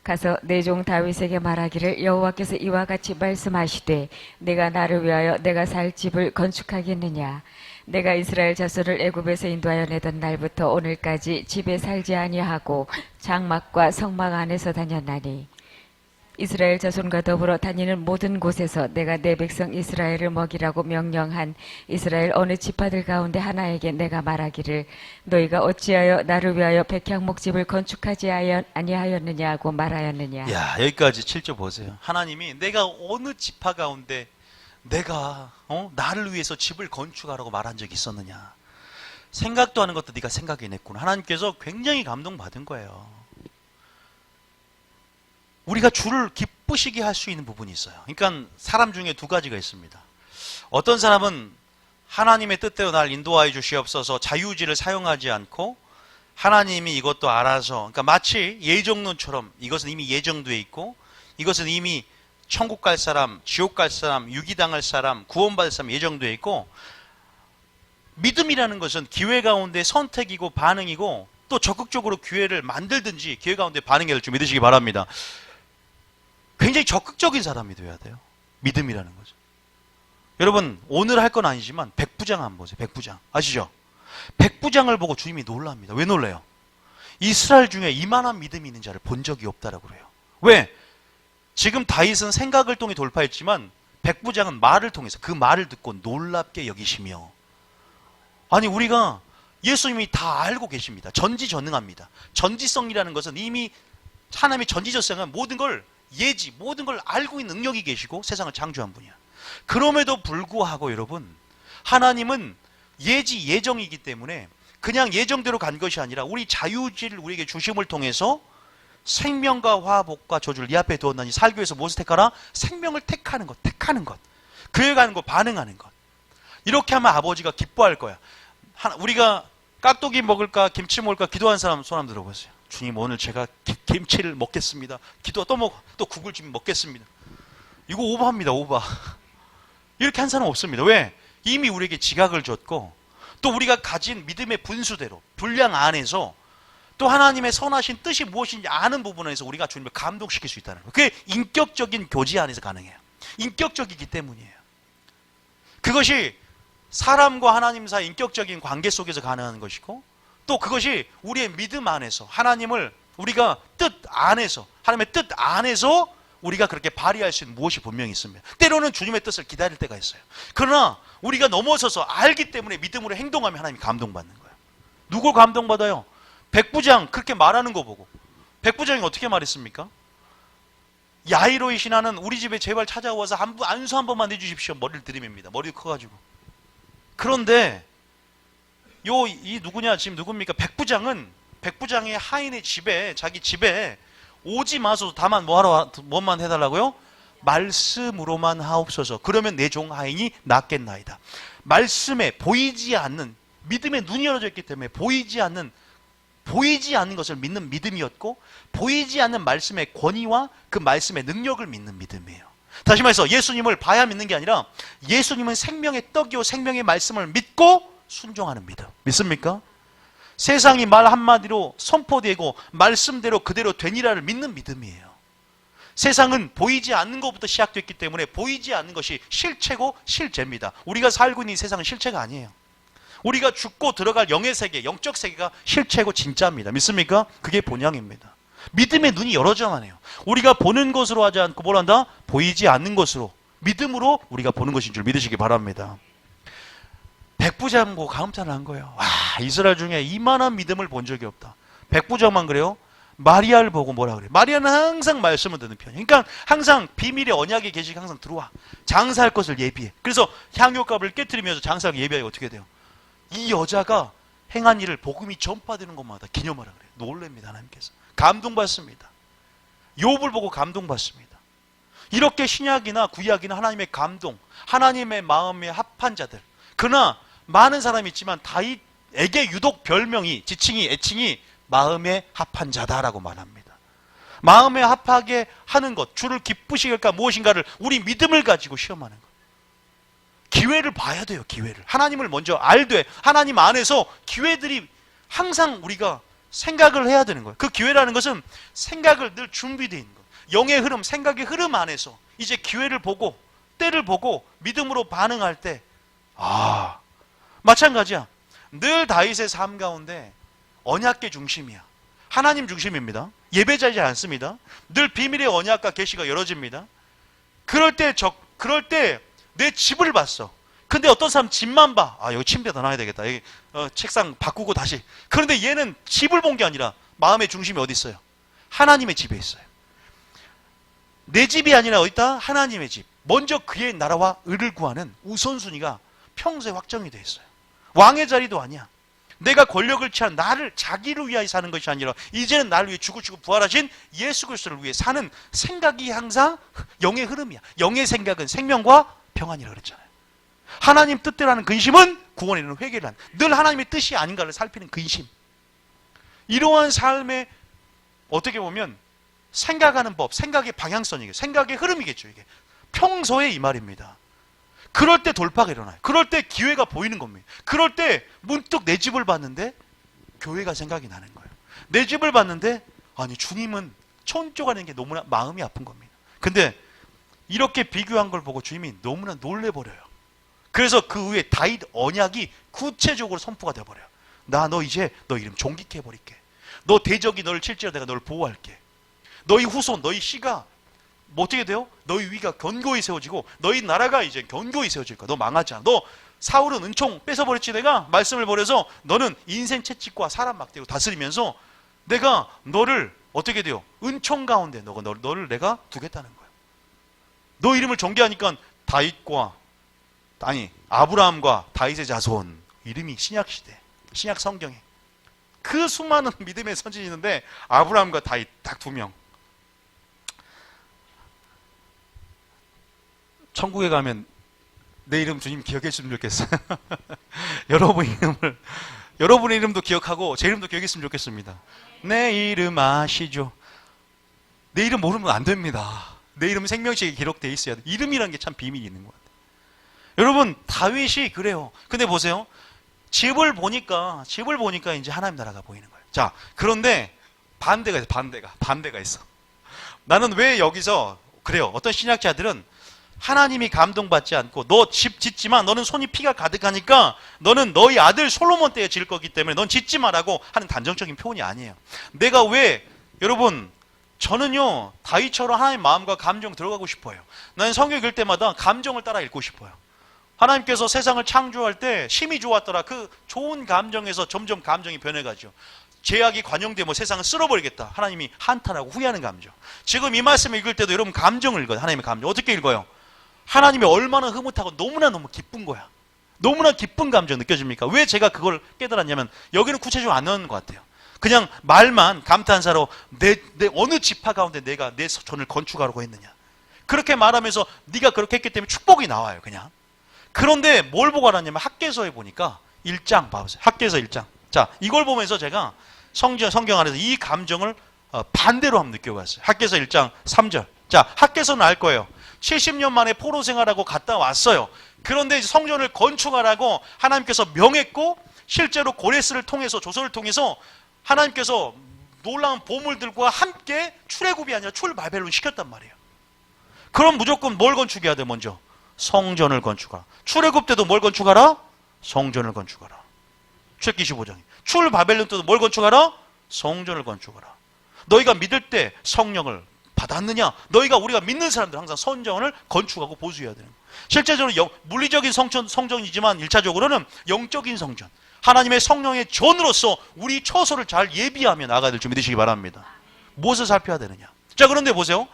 가서 내 종 다윗에게 말하기를 여호와께서 이와 같이 말씀하시되 내가 나를 위하여 내가 살 집을 건축하겠느냐. 내가 이스라엘 자손을 애굽에서 인도하여 내던 날부터 오늘까지 집에 살지 아니하고 장막과 성막 안에서 다녔나니 이스라엘 자손과 더불어 다니는 모든 곳에서 내가 내 백성 이스라엘을 먹이라고 명령한 이스라엘 어느 지파들 가운데 하나에게 내가 말하기를 너희가 어찌하여 나를 위하여 백향목집을 건축하지 아니하였느냐고 말하였느냐. 야, 여기까지 7절 보세요. 하나님이 내가 어느 지파 가운데 내가 나를 위해서 집을 건축하라고 말한 적이 있었느냐. 생각도 하는 것도 네가 생각해냈구나. 하나님께서 굉장히 감동받은 거예요. 우리가 주를 기쁘시게 할 수 있는 부분이 있어요. 그러니까 사람 중에 두 가지가 있습니다. 어떤 사람은 하나님의 뜻대로 날 인도하여 주시옵소서 자유의지를 사용하지 않고 하나님이 이것도 알아서, 그러니까 마치 예정론처럼 이것은 이미 예정돼 있고 이것은 이미 천국 갈 사람, 지옥 갈 사람, 유기당할 사람, 구원받을 사람 예정돼 있고, 믿음이라는 것은 기회 가운데 선택이고 반응이고 또 적극적으로 기회를 만들든지 기회 가운데 반응해야 될 줄 믿으시기 바랍니다. 굉장히 적극적인 사람이 되어야 돼요. 믿음이라는 거죠. 여러분 오늘 할 건 아니지만 백부장 한번 보세요. 백부장 아시죠? 백부장을 보고 주님이 놀랍니다. 왜 놀래요? 이스라엘 중에 이만한 믿음이 있는 자를 본 적이 없다라고 그래요. 왜? 지금 다윗은 생각을 통해 돌파했지만 백부장은 말을 통해서 그 말을 듣고 놀랍게 여기시며, 아니 우리가 예수님이 다 알고 계십니다. 전지전능합니다. 전지성이라는 것은 이미 하나님의 전지전능한 모든 걸 모든 걸 알고 있는 능력이 계시고 세상을 창조한 분이야. 그럼에도 불구하고 여러분, 하나님은 예정이기 때문에 그냥 예정대로 간 것이 아니라 우리 자유의지를 우리에게 주심을 통해서 생명과 화복과 저주를 네 앞에 두었나니 살기 위해서 무엇을 택하라? 생명을 택하는 것. 그에 가는 것, 반응하는 것. 이렇게 하면 아버지가 기뻐할 거야. 우리가 깍두기 먹을까 김치 먹을까 기도한 사람 손 한번 들어보세요. 주님 오늘 제가 김치를 먹겠습니다. 기도 또 국을 좀 먹겠습니다. 이거 오바합니다. 오바. 이렇게 한 사람 없습니다. 왜? 이미 우리에게 지각을 줬고 또 우리가 가진 믿음의 분수대로 분량 안에서 또 하나님의 선하신 뜻이 무엇인지 아는 부분에서 우리가 주님을 감동시킬 수 있다는 거예요. 그게 인격적인 교제 안에서 가능해요. 인격적이기 때문이에요. 그것이 사람과 하나님 사이 인격적인 관계 속에서 가능한 것이고 또 그것이 우리의 믿음 안에서 하나님을 우리가 하나님의 뜻 안에서 우리가 그렇게 발휘할 수 있는 무엇이 분명히 있습니다. 때로는 주님의 뜻을 기다릴 때가 있어요. 그러나 우리가 넘어서서 알기 때문에 믿음으로 행동하면 하나님이 감동받는 거예요. 누굴 감동받아요? 백부장 그렇게 말하는 거 보고. 백부장이 어떻게 말했습니까? 야이로의 신하는 우리 집에 제발 찾아와서 안수 한 번만 해주십시오. 머리를 들이밉니다. 머리가 커가지고. 그런데 이 누구냐 지금 누굽니까? 백부장의 하인의 집에 자기 집에 오지 마소서 다만 뭐만 해달라고요? 말씀으로만 하옵소서. 그러면 내 종 하인이 낫겠나이다. 말씀에 보이지 않는 믿음의 눈이 열어져 있기 때문에 보이지 않는 것을 믿는 믿음이었고 보이지 않는 말씀의 권위와 그 말씀의 능력을 믿는 믿음이에요. 다시 말해서 예수님을 봐야 믿는 게 아니라 예수님은 생명의 떡이요 생명의 말씀을 믿고 순종하는 믿음. 믿습니까? 세상이 말 한마디로 선포되고 말씀대로 그대로 되니라를 믿는 믿음이에요. 세상은 보이지 않는 것부터 시작됐기 때문에 보이지 않는 것이 실체고 실제입니다. 우리가 살고 있는 이 세상은 실체가 아니에요. 우리가 죽고 들어갈 영의 세계, 영적 세계가 실체고 진짜입니다. 믿습니까? 그게 본향입니다. 믿음의 눈이 열어져야만 해요. 우리가 보는 것으로 하지 않고 뭘 한다? 보이지 않는 것으로, 믿음으로 우리가 보는 것인 줄 믿으시기 바랍니다. 백부장 보고 감탄을 한 거예요. 와, 이스라엘 중에 이만한 믿음을 본 적이 없다. 백부장만 그래요? 마리아를 보고 뭐라 그래요? 마리아는 항상 말씀을 듣는 편이에요. 그러니까 항상 비밀의 언약의 계시가 항상 들어와. 장사할 것을 예비해. 그래서 향유값을 깨트리면서 장사하기 예비하기 어떻게 돼요? 이 여자가 행한 일을 복음이 전파되는 것마다 기념하라 그래요. 놀랍니다. 하나님께서. 감동받습니다. 욥을 보고 감동받습니다. 이렇게 신약이나 구약이나 하나님의 감동, 하나님의 마음에 합한 자들. 그러나 많은 사람이 있지만 다윗에게 유독 별명이, 지칭이, 애칭이 마음에 합한 자다라고 말합니다. 마음에 합하게 하는 것, 주를 기쁘시게 할까 무엇인가를 우리 믿음을 가지고 시험하는 것. 기회를 봐야 돼요. 기회를. 하나님을 먼저 알되 하나님 안에서 기회들이 항상 우리가 생각을 해야 되는 거예요. 그 기회라는 것은 생각을 늘 준비되어 있는 거예요. 영의 흐름, 생각의 흐름 안에서 이제 기회를 보고 때를 보고 믿음으로 반응할 때 마찬가지야. 늘 다윗의 삶 가운데 언약계 중심이야. 하나님 중심입니다. 예배자이지 않습니다. 늘 비밀의 언약과 계시가 열어집니다. 그럴 때 내 집을 봤어. 근데 어떤 사람 집만 봐. 아, 여기 침대 더 놔야 되겠다. 여기 책상 바꾸고 다시. 그런데 얘는 집을 본 게 아니라 마음의 중심이 어디 있어요? 하나님의 집에 있어요. 내 집이 아니라 어디 있다? 하나님의 집. 먼저 그의 나라와 의를 구하는 우선순위가 평소에 확정이 돼 있어요. 왕의 자리도 아니야. 내가 권력을 취한 나를 자기를 위하여 사는 것이 아니라 이제는 나를 위해 죽으시고 부활하신 예수 그리스도를 위해 사는 생각이 항상 영의 흐름이야. 영의 생각은 생명과 평안이라고 그랬잖아요. 하나님 뜻대로 하는 근심은 구원에 이르는 회개를 하는, 늘 하나님의 뜻이 아닌가를 살피는 근심. 이러한 삶의 어떻게 보면 생각하는 법, 생각의 방향성이겠죠. 생각의 흐름이겠죠. 이게 평소에 이 말입니다. 그럴 때 돌파가 일어나요. 그럴 때 기회가 보이는 겁니다. 그럴 때 문득 내 집을 봤는데 교회가 생각이 나는 거예요. 내 집을 봤는데 아니 주님은 천조가는 게 너무나 마음이 아픈 겁니다. 근데 이렇게 비교한 걸 보고 주님이 너무나 놀래버려요. 그래서 그 후에 다윗 언약이 구체적으로 선포가 되어버려요. 나 너 이제 너 이름 존귀케 해버릴게. 너 대적이 너를 칠지라도 내가 너를 보호할게. 너희 후손 너희 씨가 뭐 어떻게 돼요? 너희 위가 견고히 세워지고 너희 나라가 이제 견고히 세워질 거야. 너 망하지 않아. 너 사울은 은총 뺏어버렸지. 내가 말씀을 버려서 너는 인생 채찍과 사람 막대로 다스리면서 내가 너를 어떻게 돼요? 은총 가운데 너를 내가 두겠다는 거야. 너 이름을 존귀하니까 아브라함과 다윗의 자손 이름이 신약시대 신약 성경에 그 수많은 믿음의 선진이 있는데 아브라함과 다윗 딱 2명. 천국에 가면 내 이름 주님 기억해 주시면 좋겠어요. 여러분의 이름도 기억하고 제 이름도 기억했으면 좋겠습니다. 내 이름 아시죠? 내 이름 모르면 안 됩니다. 내 이름은 생명책에 기록되어 있어야 돼. 이름이라는 게 참 비밀이 있는 것 같아요. 여러분 다윗이 그래요. 근데 보세요. 집을 보니까 이제 하나님 나라가 보이는 거예요. 자, 그런데 반대가 있어. 나는 왜 여기서 그래요. 어떤 신학자들은 하나님이 감동받지 않고 너 집 짓지만 너는 손이 피가 가득하니까 너는 너희 아들 솔로몬 때에 지을 거기 때문에 넌 짓지 말라고 하는 단정적인 표현이 아니에요. 내가 왜 여러분 저는요 다윗처럼 하나님 마음과 감정 들어가고 싶어요. 나는 성경 읽을 때마다 감정을 따라 읽고 싶어요. 하나님께서 세상을 창조할 때 심히 좋았더라. 그 좋은 감정에서 점점 감정이 변해가죠. 죄악이 관용되면 세상을 쓸어버리겠다. 하나님이 한탄하고 후회하는 감정. 지금 이 말씀을 읽을 때도 여러분 감정을 읽어요. 하나님의 감정. 어떻게 읽어요? 하나님이 얼마나 흐뭇하고 너무나 기쁜 거야. 너무나 기쁜 감정 느껴집니까? 왜 제가 그걸 깨달았냐면 여기는 구체적으로 안 넣는 것 같아요. 그냥 말만 감탄사로 내 어느 지파 가운데 내가 내 손을 건축하라고 했느냐. 그렇게 말하면서 네가 그렇게 했기 때문에 축복이 나와요. 그냥. 그런데 뭘 보고 알았냐면 학개서에 보니까 1장 봐보세요. 학개서 1장. 자, 이걸 보면서 제가 성경 안에서 이 감정을 반대로 한번 느껴봤어요. 학개서 1장 3절. 자, 학개서는 알 거예요. 70년 만에 포로 생활하고 갔다 왔어요. 그런데 성전을 건축하라고 하나님께서 명했고 실제로 고레스를 통해서 조선을 통해서 하나님께서 놀라운 보물들과 함께 출애굽이 아니라 출바벨론 시켰단 말이에요. 그럼 무조건 뭘 건축해야 돼? 먼저 성전을 건축하라. 출애굽 때도 뭘 건축하라? 성전을 건축하라. 출애굽기 25장에 출바벨론 때도 뭘 건축하라? 성전을 건축하라. 너희가 믿을 때 성령을 받았느냐? 너희가 우리가 믿는 사람들 항상 성전을 건축하고 보수해야 되는 거예요. 실제적으로 물리적인 성전이지만 1차적으로는 영적인 성전. 하나님의 성령의 전으로서 우리 처소를 잘 예비하며 나가야 될 줄 믿으시기 바랍니다. 무엇을 살펴야 되느냐? 자, 그런데 보세요.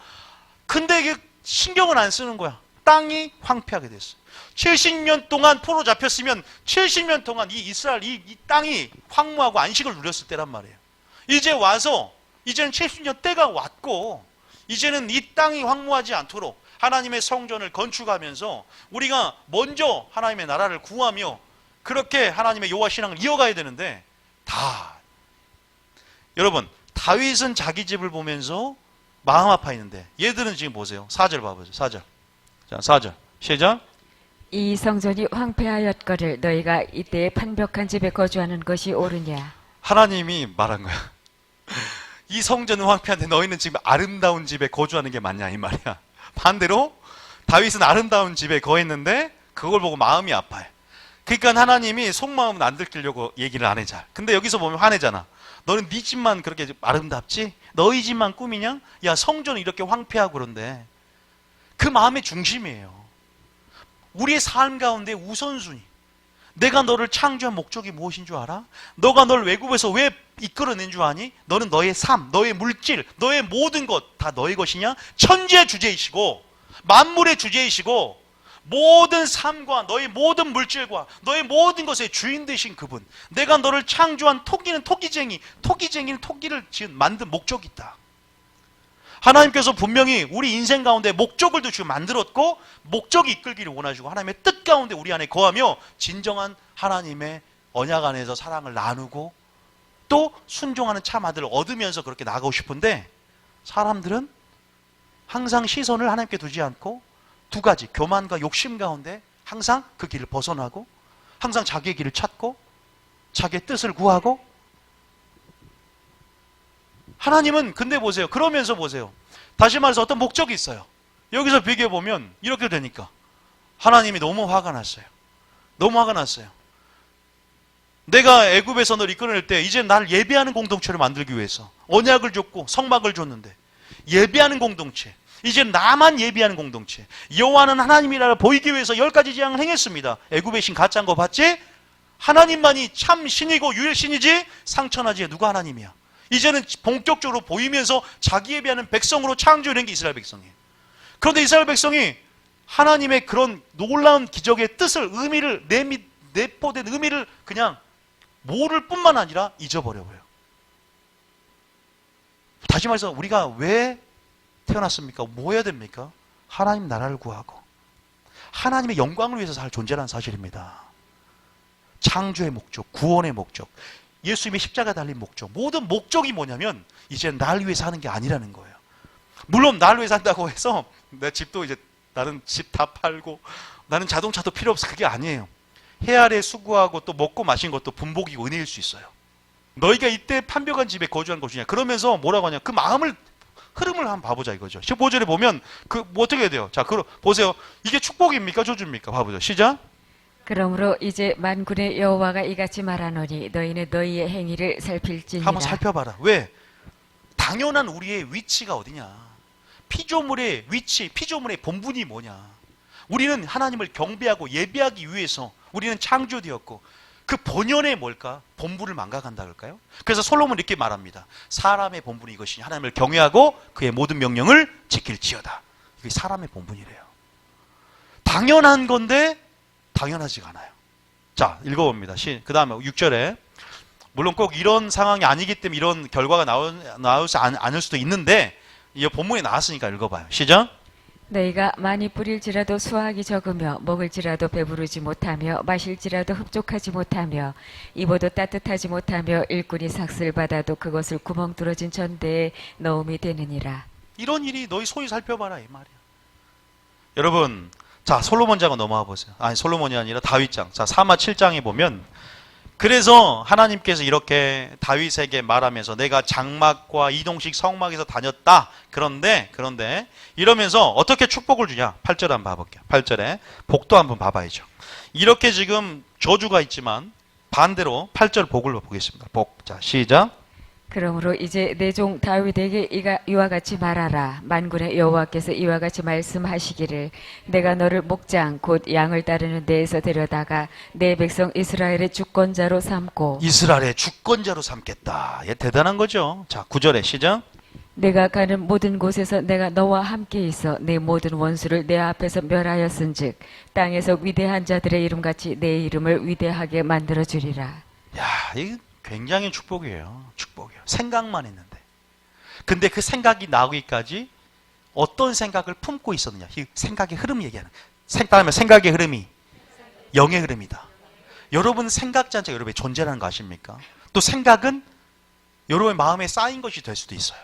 근데 이게 신경을 안 쓰는 거야. 땅이 황폐하게 됐어요. 70년 동안 포로 잡혔으면 70년 동안 이 이스라엘 이 땅이 황무하고 안식을 누렸을 때란 말이에요. 이제 와서 이제는 70년 때가 왔고 이제는 이 땅이 황무하지 않도록 하나님의 성전을 건축하면서 우리가 먼저 하나님의 나라를 구하며 그렇게 하나님의 여호와 신앙을 이어가야 되는데 여러분 다윗은 자기 집을 보면서 마음 아파했는데 얘들은 지금 보세요. 4절 봐보세요. 4절. 자, 4절. 시작. 이 성전이 황폐하였거늘 너희가 이때에 판벽한 집에 거주하는 것이 옳으냐. 하나님이 말한 거야. 이 성전은 황폐한데 너희는 지금 아름다운 집에 거주하는 게 맞냐 이 말이야. 반대로 다윗은 아름다운 집에 거했는데 그걸 보고 마음이 아파해. 그러니까 하나님이 속마음은 안 들키려고 얘기를 안 해 잘. 근데 여기서 보면 화내잖아. 너는 네 집만 그렇게 아름답지? 너희 집만 꿈이냐? 야, 성전은 이렇게 황폐하고 그런데. 그 마음의 중심이에요. 우리의 삶 가운데 우선순위. 내가 너를 창조한 목적이 무엇인 줄 알아? 너가 널 외국에서 왜 이끌어낸 줄 아니? 너는 너의 삶, 너의 물질, 너의 모든 것 다 너의 것이냐? 천지의 주제이시고 만물의 주제이시고 모든 삶과 너의 모든 물질과 너의 모든 것의 주인 되신 그분. 내가 너를 창조한 토끼는 토끼쟁이, 토끼쟁이는 토끼를 만든 목적이 있다. 하나님께서 분명히 우리 인생 가운데 목적을 두시고 만들었고 목적이 이끌기를 원하시고 하나님의 뜻 가운데 우리 안에 거하며 진정한 하나님의 언약 안에서 사랑을 나누고 또 순종하는 참 아들을 얻으면서 그렇게 나가고 싶은데 사람들은 항상 시선을 하나님께 두지 않고 두 가지 교만과 욕심 가운데 항상 그 길을 벗어나고 항상 자기의 길을 찾고 자기의 뜻을 구하고 하나님은 근데 보세요. 그러면서 보세요. 다시 말해서 어떤 목적이 있어요. 여기서 비교해 보면 이렇게 되니까 하나님이 너무 화가 났어요. 너무 화가 났어요. 내가 애굽에서 널 이끌어낼 때 이제 날 예배하는 공동체를 만들기 위해서 언약을 줬고 성막을 줬는데 예배하는 공동체, 이제 나만 예배하는 공동체, 여호와는 하나님이라 보이기 위해서 10가지 재앙을 행했습니다. 애굽의 신 가짜인 거 봤지? 하나님만이 참 신이고 유일 신이지 상천하지 누가 하나님이야. 이제는 본격적으로 보이면서 자기 예배하는 백성으로 창조된 게 이스라엘 백성이에요. 그런데 이스라엘 백성이 하나님의 그런 놀라운 기적의 뜻을, 의미를, 내포된 의미를 그냥 모를 뿐만 아니라 잊어버려요. 다시 말해서 우리가 왜 태어났습니까? 뭐 해야 됩니까? 하나님 나라를 구하고 하나님의 영광을 위해서 살 존재라는 사실입니다. 창조의 목적, 구원의 목적, 예수님의 십자가 달린 목적, 모든 목적이 뭐냐면 이제 날 위해서 하는 게 아니라는 거예요. 물론 날 위해서 한다고 해서 내 집도 이제 나는 집 다 팔고 나는 자동차도 필요 없어, 그게 아니에요. 해 아래 수고하고 또 먹고 마신 것도 분복이 은혜일 수 있어요. 너희가 이때 판벽한 집에 거주한 것이냐 그러면서 뭐라고 하냐, 그 마음을 흐름을 한번 봐보자 이거죠. 15절에 보면 뭐 어떻게 해야 돼요? 자, 보세요. 이게 축복입니까 저주입니까? 봐보죠. 시작. 그러므로 이제 만군의 여호와가 이같이 말하노니 너희는 너희의 행위를 살필지니라. 한번 살펴봐라. 왜? 당연한 우리의 위치가 어디냐? 피조물의 위치, 피조물의 본분이 뭐냐? 우리는 하나님을 경배하고 예배하기 위해서 우리는 창조되었고 그 본연의 뭘까? 본분을 망각한다 그럴까요? 그래서 솔로몬은 이렇게 말합니다. 사람의 본분이 이것이니 하나님을 경외하고 그의 모든 명령을 지킬지어다. 이게 사람의 본분이래요. 당연한 건데 당연하지가 않아요. 자, 읽어봅니다. 그 다음에 6절에 물론 꼭 이런 상황이 아니기 때문에 이런 결과가 나오지 않을 수도 있는데 이 본문에 나왔으니까 읽어봐요. 시작. 너희가 많이 뿌릴지라도 수확이 적으며 먹을지라도 배부르지 못하며 마실지라도 흡족하지 못하며 입어도 따뜻하지 못하며 일꾼이 삭슬 받아도 그것을 구멍 뚫어진 전대에 넣음이 되느니라. 이런 일이 너희 소위 살펴봐라 이 말이야. 여러분, 자 솔로몬 장은 넘어와 보세요. 아니 솔로몬이 아니라 다윗장. 자 사마 7장에 보면 그래서 하나님께서 이렇게 다윗에게 말하면서 내가 장막과 이동식 성막에서 다녔다. 그런데 이러면서 어떻게 축복을 주냐? 8절 한번 봐볼게요. 8절에 복도 한번 봐봐야죠. 이렇게 지금 저주가 있지만 반대로 8절 복을 보겠습니다. 복. 자 시작. 그러므로 이제 내 종 다윗에게 이와 같이 말하라. 만군의 여호와께서 이와 같이 말씀하시기를 내가 너를 목장 곧 양을 따르는 데에서 데려다가 내 백성 이스라엘의 주권자로 삼고 이스라엘의 주권자로 삼겠다. 예, 대단한 거죠. 자 9절에 시작. 내가 가는 모든 곳에서 내가 너와 함께 있어 내 모든 원수를 내 앞에서 멸하였은즉 땅에서 위대한 자들의 이름같이 내 이름을 위대하게 만들어주리라. 야, 이거 굉장히 축복이에요. 축복이에요. 생각만 했는데. 근데 그 생각이 나오기까지 어떤 생각을 품고 있었느냐. 이 생각의 흐름 얘기하는. 생각의 흐름이 영의 흐름이다. 여러분 생각 자체가 여러분의 존재라는 거 아십니까? 또 생각은 여러분의 마음에 쌓인 것이 될 수도 있어요.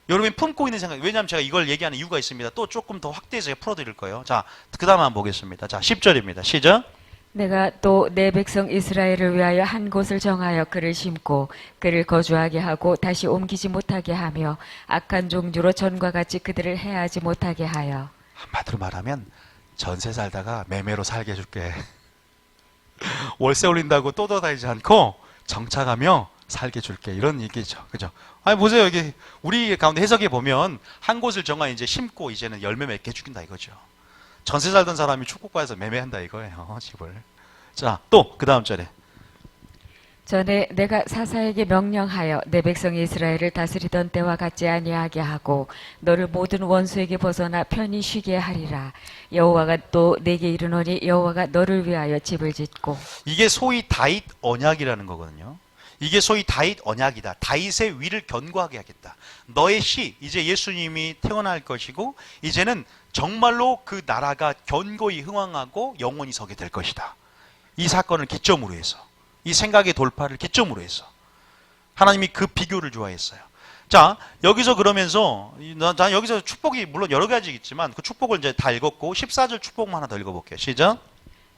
여러분이 품고 있는 생각. 왜냐하면 제가 이걸 얘기하는 이유가 있습니다. 또 조금 더 확대해서 풀어드릴 거예요. 자, 그 다음 한번 보겠습니다. 자, 10절입니다. 시작. 내가 또 내 백성 이스라엘을 위하여 한 곳을 정하여 그를 심고 그를 거주하게 하고 다시 옮기지 못하게 하며 악한 종류로 전과 같이 그들을 해하지 못하게 하여. 한마디로 말하면 전세 살다가 매매로 살게 해줄게. 월세 올린다고 또 돌아다니지 않고 정착하며 살게 줄게. 이런 얘기죠. 그죠? 아니, 보세요. 여기 우리 가운데 해석에 보면 한 곳을 정하 이제 심고 이제는 열매 맺게 해주긴다 이거죠. 전세 살던 사람이 축복받아서 매매한다 이거예요. 집을. 자, 또 그 다음 절에. 전에 내가 사사에게 명령하여 내 백성 이스라엘을 다스리던 때와 같지 아니하게 하고 너를 모든 원수에게 벗어나 편히 쉬게 하리라. 여호와가 또 내게 이르노니 여호와가 너를 위하여 집을 짓고. 이게 소위 다윗 언약이라는 거거든요. 이게 소위 다윗 언약이다. 다윗의 위를 견고하게 하겠다. 너의 씨, 이제 예수님이 태어날 것이고 이제는 정말로 그 나라가 견고히 흥왕하고 영원히 서게 될 것이다. 이 사건을 기점으로 해서, 이 생각의 돌파를 기점으로 해서 하나님이 그 비교를 좋아했어요. 자, 여기서 그러면서 난 여기서 축복이 물론 여러 가지 있지만 그 축복을 이제 다 읽었고 14절 축복만 하나 더 읽어볼게요. 시작.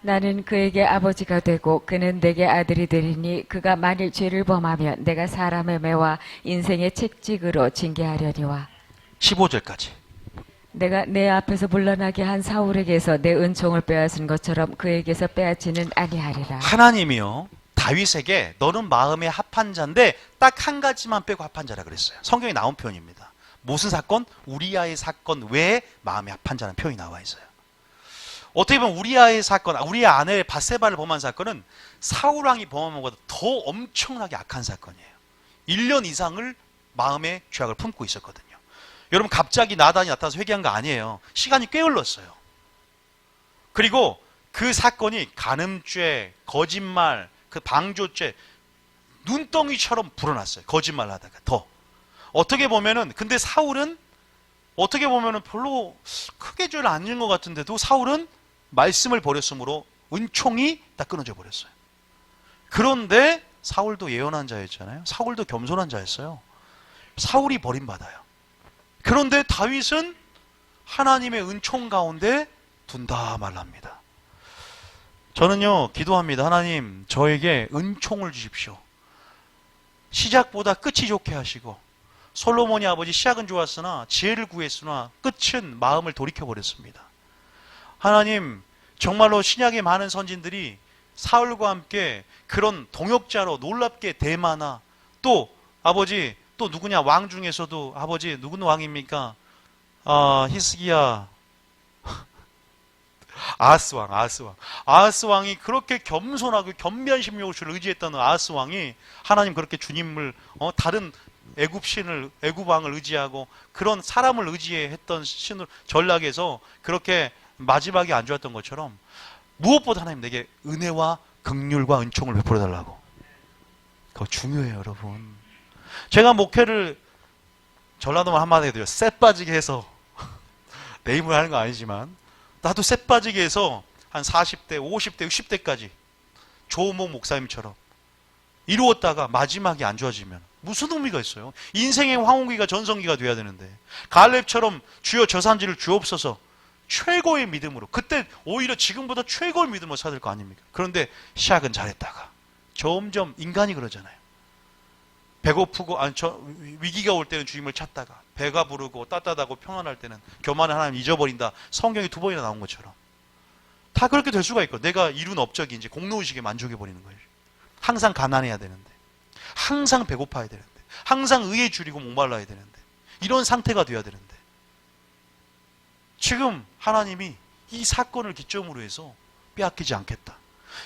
나는 그에게 아버지가 되고 그는 내게 아들이 되리니 그가 만일 죄를 범하면 내가 사람의 매와 인생의 책찍으로 징계하려니와. 15절까지. 내가 내 앞에서 물러나게 한 사울에게서 내 은총을 빼앗은 것처럼 그에게서 빼앗지는 아니하리라. 하나님이요, 다윗에게 너는 마음에 합한 자인데 딱 한 가지만 빼고 합한 자라 그랬어요. 성경에 나온 표현입니다. 무슨 사건? 우리아의 사건 외에 마음에 합한 자라는 표현이 나와 있어요. 어떻게 보면 우리아의 사건, 우리의 아내 바세바를 범한 사건은 사울왕이 범한 것보다 더 엄청나게 악한 사건이에요. 1년 이상을 마음에 죄악을 품고 있었거든요. 여러분, 갑자기 나단이 나타나서 회개한 거 아니에요. 시간이 꽤 흘렀어요. 그리고 그 사건이 간음죄, 거짓말, 그 방조죄, 눈덩이처럼 불어났어요. 거짓말 하다가 더. 어떻게 보면은, 근데 사울은 어떻게 보면은 별로 크게 죄를 안 지은 것 같은데도 사울은 말씀을 버렸으므로 은총이 다 끊어져 버렸어요. 그런데 사울도 예언한 자였잖아요. 사울도 겸손한 자였어요. 사울이 버림받아요. 그런데 다윗은 하나님의 은총 가운데 둔다 말합니다. 저는요, 기도합니다. 하나님, 저에게 은총을 주십시오. 시작보다 끝이 좋게 하시고, 솔로몬이 아버지 시작은 좋았으나 지혜를 구했으나 끝은 마음을 돌이켜버렸습니다. 하나님, 정말로 신약의 많은 선진들이 사울과 함께 그런 동역자로 놀랍게 대마나, 또 아버지 또 누구냐, 왕 중에서도 아버지 누구는 왕입니까? 히스기야, 아하스 왕이 그렇게 겸손하고 겸비한 심령을 주를 의지했던 아하스 왕이 하나님 그렇게 주님을 다른 애굽 신을, 애굽 왕을 의지하고 그런 사람을 의지했던 신을 전략에서 그렇게 마지막에 안 좋았던 것처럼 무엇보다 하나님 내게 은혜와 긍휼과 은총을 베풀어 달라고. 그거 중요해요, 여러분. 제가 목회를 전라도말 한마디 해도요, 쎄 빠지게 해서 내 힘으로 하는 거 아니지만 나도 쎄 빠지게 해서 한 40대, 50대, 60대까지 조모 목사님처럼 이루었다가 마지막이 안 좋아지면 무슨 의미가 있어요? 인생의 황혼기가 전성기가 돼야 되는데 갈렙처럼 주여 저 산지를 주옵소서 최고의 믿음으로, 그때 오히려 지금보다 최고의 믿음으로 사야 될 거 아닙니까? 그런데 시작은 잘했다가 점점 인간이 그러잖아요. 배고프고 위기가 올 때는 주님을 찾다가 배가 부르고 따뜻하고 평안할 때는 교만한 하나님 잊어버린다. 성경이 2번이나 나온 것처럼 다 그렇게 될 수가 있고, 내가 이룬 업적이 이제 공로의식에 만족해버리는 거예요. 항상 가난해야 되는데, 항상 배고파야 되는데, 항상 의에 줄이고 목말라야 되는데, 이런 상태가 돼야 되는데, 지금 하나님이 이 사건을 기점으로 해서 빼앗기지 않겠다.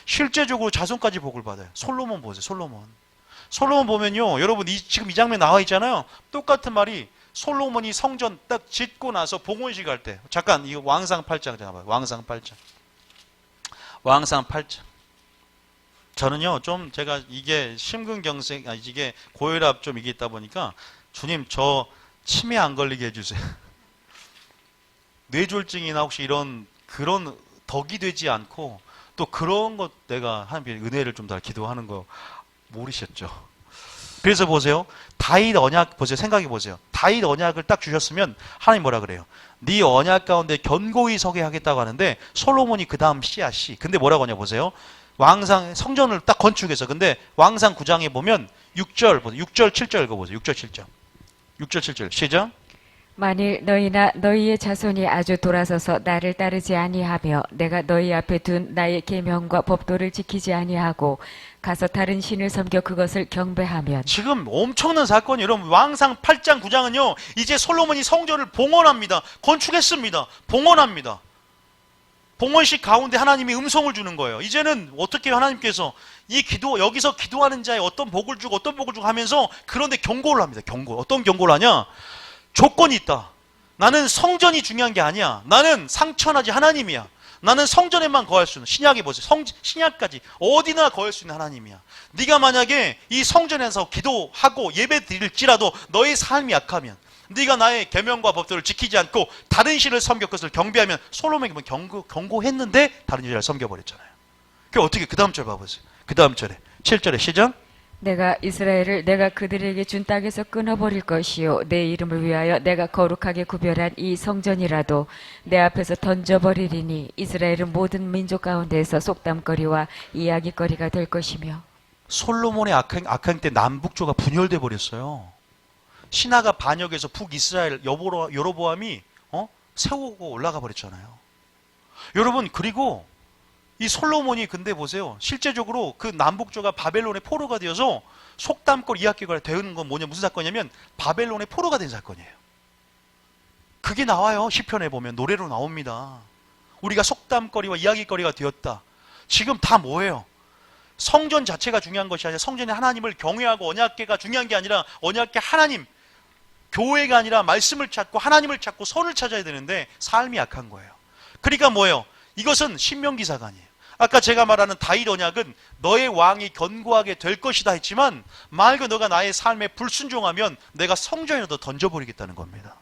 실제적으로 자손까지 복을 받아요. 솔로몬 보세요. 솔로몬 보면요, 여러분 지금 이 장면 나와 있잖아요. 똑같은 말이 솔로몬이 성전 딱 짓고 나서 봉헌식 할 때, 잠깐 이거 왕상 8장 잠깐만, 왕상 8장. 저는요, 좀 제가 이게 심근경색, 이게 고혈압 좀 이게 있다 보니까 주님 저 치매 안 걸리게 해주세요. 뇌졸중이나 혹시 그런 덕이 되지 않고 또 그런 것 내가 하나님께 은혜를 좀 더 기도하는 거 모르셨죠? 그래서 보세요. 다윗 언약 보세요. 생각해 보세요. 다윗 언약을 딱 주셨으면 하나님 뭐라 그래요? 네 언약 가운데 견고히 서게 하겠다고 하는데 솔로몬이 그 다음 씨야 씨. 근데 뭐라고 하냐 보세요. 왕상 성전을 딱 건축해서, 근데 왕상 9장에 보면 6절 7절 읽어보세요. 6절 7절 시작. 만일 너희나 너희의 자손이 아주 돌아서서 나를 따르지 아니하며 내가 너희 앞에 둔 나의 계명과 법도를 지키지 아니하고 가서 다른 신을 섬겨 그것을 경배하면 지금 엄청난 사건이 여러분 왕상 8장 9장은요 이제 솔로몬이 성전을 봉헌합니다. 건축했습니다. 봉헌합니다. 봉헌식 가운데 하나님이 음성을 주는 거예요. 이제는 어떻게 하나님께서 이 기도 여기서 기도하는 자에 어떤 복을 주고 어떤 복을 주고 하면서 그런데 경고를 합니다. 경고. 어떤 경고를 하냐? 조건이 있다. 나는 성전이 중요한 게 아니야. 나는 상천하지 하나님이야. 나는 성전에만 거할 수 있는 신약에 보세요. 신약까지 어디나 거할 수 있는 하나님이야. 네가 만약에 이 성전에서 기도하고 예배 드릴지라도 너의 삶이 약하면 네가 나의 계명과 법도를 지키지 않고 다른 신을 섬겨 그것을 경배하면 솔로몬이 경고했는데 다른 여자를 섬겨버렸잖아요. 그 어떻게 그 다음 절 봐보세요. 그 다음 절에 7절에 시작. 내가 이스라엘을 내가 그들에게 준 땅에서 끊어버릴 것이요 내 이름을 위하여 내가 거룩하게 구별한 이 성전이라도 내 앞에서 던져버리리니 이스라엘은 모든 민족 가운데에서 속담거리와 이야기거리가 될 것이며. 솔로몬의 악행 때 남북조가 분열돼 버렸어요. 신하가 반역해서 북이스라엘 여로보암이 세우고 올라가 버렸잖아요. 여러분 그리고 이 솔로몬이 근데 보세요. 실제적으로 그 남북조가 바벨론의 포로가 되어서 속담거리 이야기거리 되는 건 뭐냐 무슨 사건이냐면 바벨론의 포로가 된 사건이에요. 그게 나와요. 시편에 보면 노래로 나옵니다. 우리가 속담거리와 이야기거리가 되었다. 지금 다 뭐예요? 성전 자체가 중요한 것이 아니라 성전에 하나님을 경외하고 언약궤가 중요한 게 아니라 언약궤 하나님 교회가 아니라 말씀을 찾고 하나님을 찾고 선을 찾아야 되는데 삶이 약한 거예요. 그러니까 뭐예요? 이것은 신명기사가 아니에요. 아까 제가 말하는 다윗 언약은 너의 왕이 견고하게 될 것이다 했지만 만약에 너가 나의 삶에 불순종하면 내가 성전에도 던져버리겠다는 겁니다.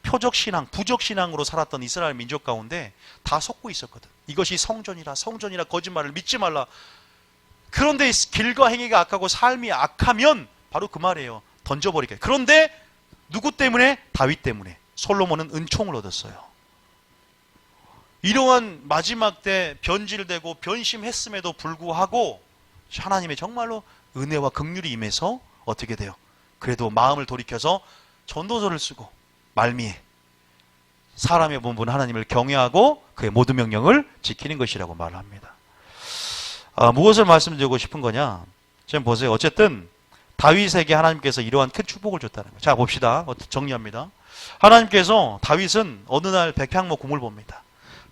표적신앙, 부적신앙으로 살았던 이스라엘 민족 가운데 다 속고 있었거든. 이것이 성전이라 거짓말을 믿지 말라. 그런데 길과 행위가 악하고 삶이 악하면 바로 그 말이에요. 던져버리게. 그런데 누구 때문에? 다윗 때문에. 솔로몬은 은총을 얻었어요. 이러한 마지막 때 변질되고 변심했음에도 불구하고 하나님의 정말로 은혜와 긍휼이 임해서 어떻게 돼요? 그래도 마음을 돌이켜서 전도서를 쓰고 말미에 사람의 본분 하나님을 경외하고 그의 모든 명령을 지키는 것이라고 말합니다. 무엇을 말씀드리고 싶은 거냐? 지금 보세요. 어쨌든 다윗에게 하나님께서 이러한 큰 축복을 줬다는 거예요. 자 봅시다. 정리합니다. 하나님께서 다윗은 어느 날 백향목 궁을 봅니다.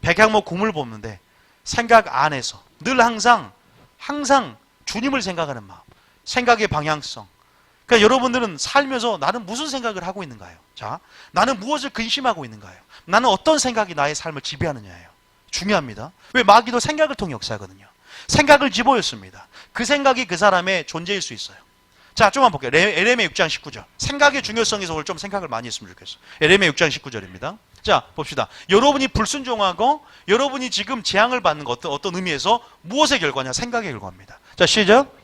백향목 궁을 보는데 생각 안에서 늘 항상 주님을 생각하는 마음, 생각의 방향성. 그러니까 여러분들은 살면서 나는 무슨 생각을 하고 있는가요? 자, 나는 무엇을 근심하고 있는가요? 나는 어떤 생각이 나의 삶을 지배하느냐예요. 중요합니다. 왜 마귀도 생각을 통해 역사하거든요. 생각을 집어였습니다. 그 생각이 그 사람의 존재일 수 있어요. 자, 좀만 볼게요. 에레미야 6장 19절. 생각의 중요성에서 오늘 좀 생각을 많이 했으면 좋겠어요. 에레미야 6장 19절입니다. 자, 봅시다. 여러분이 불순종하고 여러분이 지금 재앙을 받는 것 어떤 의미에서 무엇의 결과냐? 생각의 결과입니다. 자, 시작.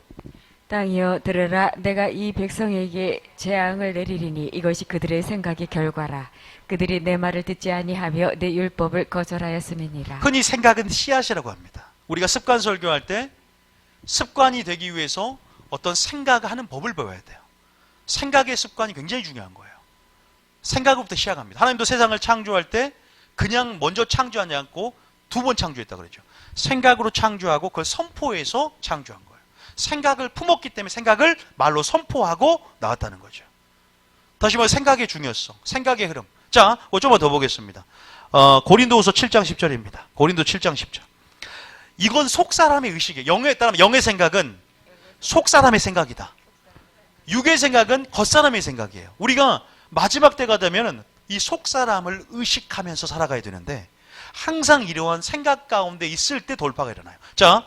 땅이여 들으라 내가 이 백성에게 재앙을 내리리니 이것이 그들의 생각의 결과라. 그들이 내 말을 듣지 아니하며 내 율법을 거절하였음이니라. 흔히 생각은 씨앗이라고 합니다. 우리가 습관 설교할 때 습관이 되기 위해서 어떤 생각하는 법을 배워야 돼요. 생각의 습관이 굉장히 중요한 거예요. 생각부터 시작합니다. 하나님도 세상을 창조할 때 그냥 먼저 창조하지 않고 두 번 창조했다 그러죠. 생각으로 창조하고 그걸 선포해서 창조한 거예요. 생각을 품었기 때문에 생각을 말로 선포하고 나왔다는 거죠. 다시 말해 생각의 중요성, 생각의 흐름. 자, 조금만 더 보겠습니다. 고린도후서 7장 10절입니다. 고린도 7장 10절. 이건 속 사람의 의식이에요. 영에 따르면 영의 생각은 속 사람의 생각이다. 육의 생각은 겉 사람의 생각이에요. 우리가 마지막 때가 되면 이 속 사람을 의식하면서 살아가야 되는데 항상 이러한 생각 가운데 있을 때 돌파가 일어나요. 자,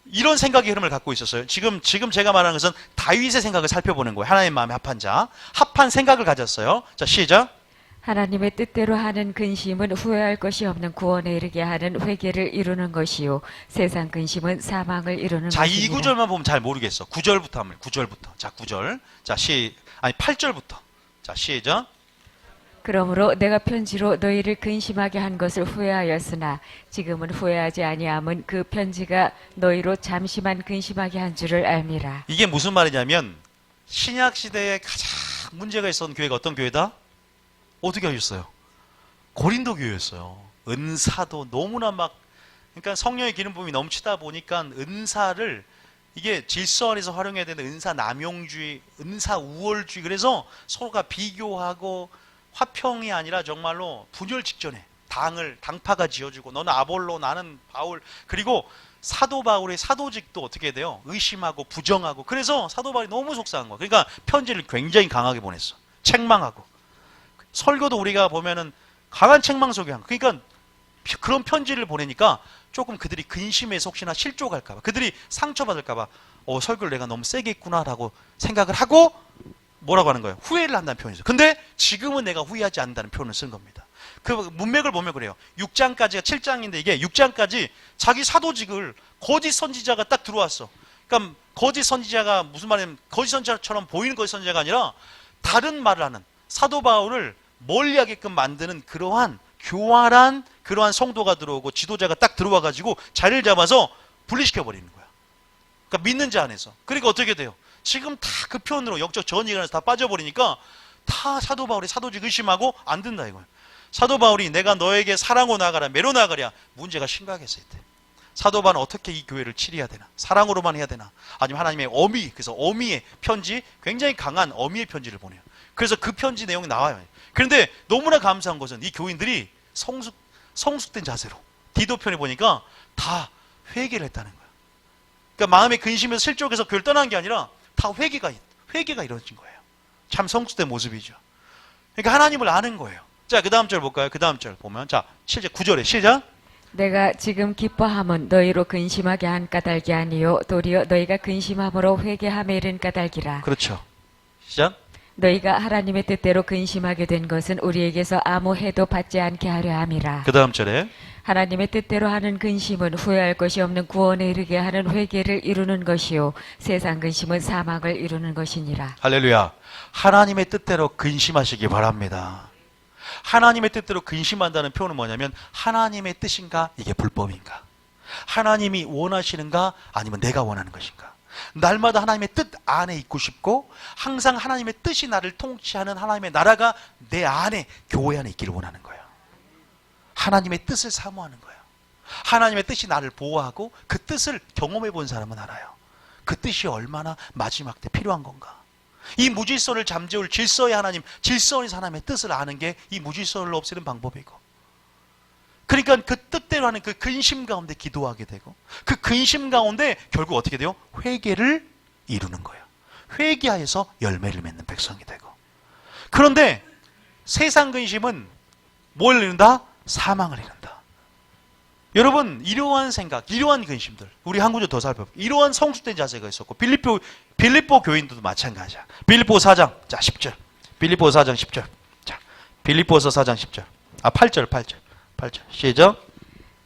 이런 생각의 흐름을 갖고 있었어요. 지금 제가 말하는 것은 다윗의 생각을 살펴보는 거예요. 하나님의 마음에 합한 자, 합한 생각을 가졌어요. 자, 시작. 하나님의 뜻대로 하는 근심은 후회할 것이 없는 구원에 이르게 하는 회개를 이루는 것이요 세상 근심은 사망을 이루는 자, 것이니라. 이 구절만 보면 잘 모르겠어. 9절부터 하면 9절부터. 자, 9절. 자, 8절부터. 자, 시작. 그러므로 내가 편지로 너희를 근심하게 한 것을 후회하였으나 지금은 후회하지 아니함은 그 편지가 너희로 잠시만 근심하게 한 줄을 알미라. 이게 무슨 말이냐면 신약 시대의 가장 문제가 있었던 교회가 어떤 교회다? 어떻게 하셨어요? 고린도 교회였어요. 은사도 너무나 그러니까 성령의 기름 부음이 넘치다 보니까 은사를 이게 질서 안에서 활용해야 되는 은사 남용주의, 은사 우월주의, 그래서 서로가 비교하고 화평이 아니라 정말로 분열 직전에 당파가 지어주고 너는 아볼로 나는 바울, 그리고 사도 바울의 사도직도 어떻게 돼요? 의심하고 부정하고. 그래서 사도 바울이 너무 속상한 거야. 그러니까 편지를 굉장히 강하게 보냈어. 책망하고. 설교도 우리가 보면은 강한 책망 속에 한 거. 그러니까 그런 편지를 보내니까 조금 그들이 근심해서 혹시나 실족할까봐, 그들이 상처받을까봐 설교를 내가 너무 세게 했구나라고 생각을 하고 뭐라고 하는 거예요? 후회를 한다는 표현이죠. 근데 지금은 내가 후회하지 않는다는 표현을 쓴 겁니다. 그 문맥을 보면 그래요. 6장까지가 7장인데 이게 6장까지 자기 사도직을 거짓 선지자가 딱 들어왔어. 그러니까 거짓 선지자가 무슨 말이냐면 거짓 선지자처럼 보이는 거짓 선지자가 아니라 다른 말을 하는 사도 바울을 멀리하게끔 만드는 그러한 교활한 그러한 성도가 들어오고 지도자가 딱 들어와가지고 자리를 잡아서 분리시켜버리는 거야. 그러니까 믿는 자 안에서. 그러니까 어떻게 돼요? 지금 다 그 편으로 영적 전이가 안에서 다 빠져버리니까 다 사도 바울이 사도직 의심하고 안 된다 이거야. 사도 바울이 내가 너에게 사랑으로 나가라 매로 나가랴, 문제가 심각했을 때 사도 바울은 어떻게 이 교회를 치료해야 되나? 사랑으로만 해야 되나? 아니면 하나님의 어미, 그래서 어미의 편지, 굉장히 강한 어미의 편지를 보내요. 그래서 그 편지 내용이 나와요. 그런데 너무나 감사한 것은 이 교인들이 성숙된 자세로 디도편에 보니까 다 회개를 했다는 거예요. 그러니까 마음의 근심에서 실족해서 교회를 떠난 게 아니라 다 회개가 이루어진 거예요. 참 성숙된 모습이죠. 그러니까 하나님을 아는 거예요. 자, 그 다음 절 볼까요? 그 다음 절 보면, 자, 7절 9절에 시작. 내가 지금 기뻐함은 너희로 근심하게 한 까닭이 아니요 도리어 너희가 근심함으로 회개함에 이른 까닭이라. 그렇죠. 시작. 너희가 하나님의 뜻대로 근심하게 된 것은 우리에게서 아무 해도 받지 않게 하려 함이라. 그 다음 절에 하나님의 뜻대로 하는 근심은 후회할 것이 없는 구원에 이르게 하는 회개를 이루는 것이요 세상 근심은 사망을 이루는 것이니라. 할렐루야. 하나님의 뜻대로 근심하시기 바랍니다. 하나님의 뜻대로 근심한다는 표현은 뭐냐면 하나님의 뜻인가 이게 불법인가, 하나님이 원하시는가 아니면 내가 원하는 것인가. 날마다 하나님의 뜻 안에 있고 싶고 항상 하나님의 뜻이 나를 통치하는 하나님의 나라가 내 안에, 교회 안에 있기를 원하는 거예요. 하나님의 뜻을 사모하는 거예요. 하나님의 뜻이 나를 보호하고 그 뜻을 경험해 본 사람은 알아요. 그 뜻이 얼마나 마지막 때 필요한 건가. 이 무질서를 잠재울 질서의 하나님, 질서의 하나님의 뜻을 아는 게 이 무질서를 없애는 방법이고, 그러니까 그 뜻대로 하는 그 근심 가운데 기도하게 되고 그 근심 가운데 결국 어떻게 돼요? 회개를 이루는 거예요. 회개하여서 열매를 맺는 백성이 되고. 그런데 세상 근심은 뭘 이룬다? 사망을 이룬다. 여러분, 이러한 생각, 이러한 근심들, 우리 한 구절 더 살펴볼게요. 이러한 성숙된 자세가 있었고 빌립보 교인들도 마찬가지야. 빌립보 4장, 자 10절. 빌립보 4장 10절. 자, 빌립보서 4장 10절. 8절. 시작.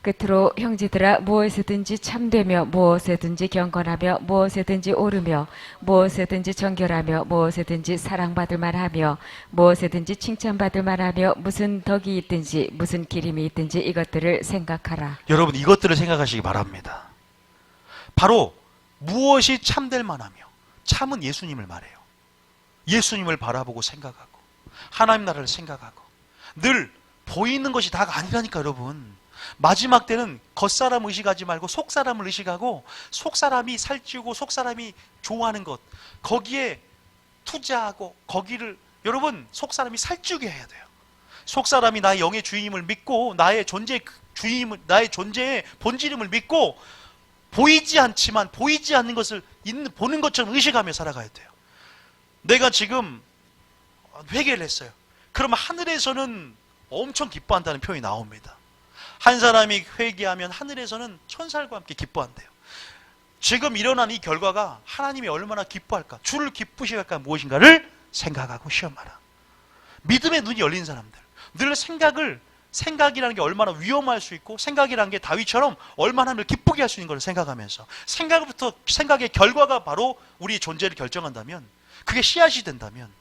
끝으로 형제들아 무엇이든지 참되며 무엇이든지 경건하며 무엇이든지 옳으며 무엇이든지 정결하며 무엇이든지 사랑받을 만하며 무엇이든지 칭찬받을 만하며 무슨 덕이 있든지 무슨 기림이 있든지 이것들을 생각하라. 여러분, 이것들을 생각하시기 바랍니다. 바로 무엇이 참될 만하며, 참은 예수님을 말해요. 예수님을 바라보고 생각하고 하나님 나라를 생각하고, 늘 보이는 것이 다가 아니라니까 여러분. 마지막 때는 겉사람 의식하지 말고 속사람을 의식하고, 속사람이 살찌우고 속사람이 좋아하는 것 거기에 투자하고, 거기를 여러분 속사람이 살찌우게 해야 돼요. 속사람이 나의 영의 주임을 믿고 나의 존재의 주임을, 나의 존재의 본질임을 믿고 보이지 않지만 보이지 않는 것을 보는 것처럼 의식하며 살아가야 돼요. 내가 지금 회개를 했어요. 그러면 하늘에서는 엄청 기뻐한다는 표현이 나옵니다. 한 사람이 회개하면 하늘에서는 천사들과 함께 기뻐한대요. 지금 일어난 이 결과가 하나님이 얼마나 기뻐할까, 주를 기쁘시게 할까 무엇인가를 생각하고 시험하라. 믿음의 눈이 열린 사람들, 늘 생각이라는 게 얼마나 위험할 수 있고, 생각이라는 게 다윗처럼 얼마나 하나님을 기쁘게 할 수 있는 걸 생각하면서, 생각의 결과가 바로 우리의 존재를 결정한다면, 그게 씨앗이 된다면,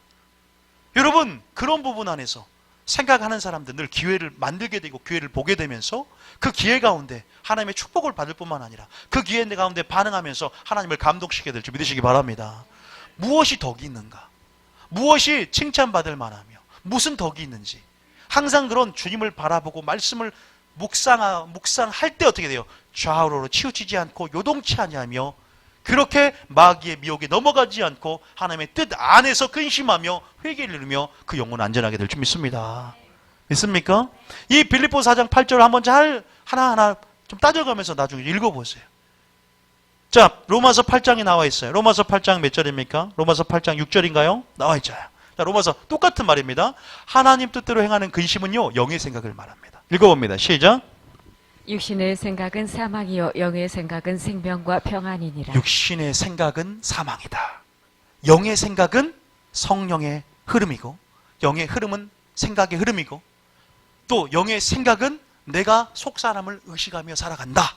여러분 그런 부분 안에서 생각하는 사람들 늘 기회를 만들게 되고 기회를 보게 되면서 그 기회 가운데 하나님의 축복을 받을 뿐만 아니라 그 기회 가운데 반응하면서 하나님을 감동시키게 될 줄 믿으시기 바랍니다. 무엇이 덕이 있는가? 무엇이 칭찬받을 만하며 무슨 덕이 있는지 항상 그런 주님을 바라보고 말씀을 묵상할 때 어떻게 돼요? 좌우로 치우치지 않고 요동치 아니하며 그렇게 마귀의 미혹에 넘어가지 않고 하나님의 뜻 안에서 근심하며 회개를 이루며 그 영혼 안전하게 될 줄 믿습니다. 믿습니까? 이 빌립보 4장 8절을 한번 잘 하나하나 좀 따져가면서 나중에 읽어보세요. 자, 로마서 8장이 나와 있어요. 로마서 8장 몇 절입니까? 로마서 8장 6절인가요? 나와 있잖아요. 자, 로마서 똑같은 말입니다. 하나님 뜻대로 행하는 근심은요, 영의 생각을 말합니다. 읽어봅니다. 시작. 육신의 생각은 사망이요 영의 생각은 생명과 평안이니라. 육신의 생각은 사망이다. 영의 생각은 성령의 흐름이고 영의 흐름은 생각의 흐름이고 또 영의 생각은 내가 속사람을 의식하며 살아간다.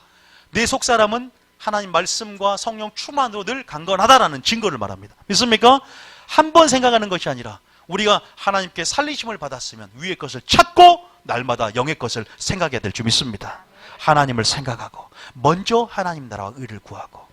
내 속사람은 하나님 말씀과 성령 충만으로 늘 강건하다라는 증거를 말합니다. 믿습니까? 한 번 생각하는 것이 아니라 우리가 하나님께 살리심을 받았으면 위의 것을 찾고 날마다 영의 것을 생각해야 될 줄 믿습니다. 하나님을 생각하고 먼저 하나님 나라와 의를 구하고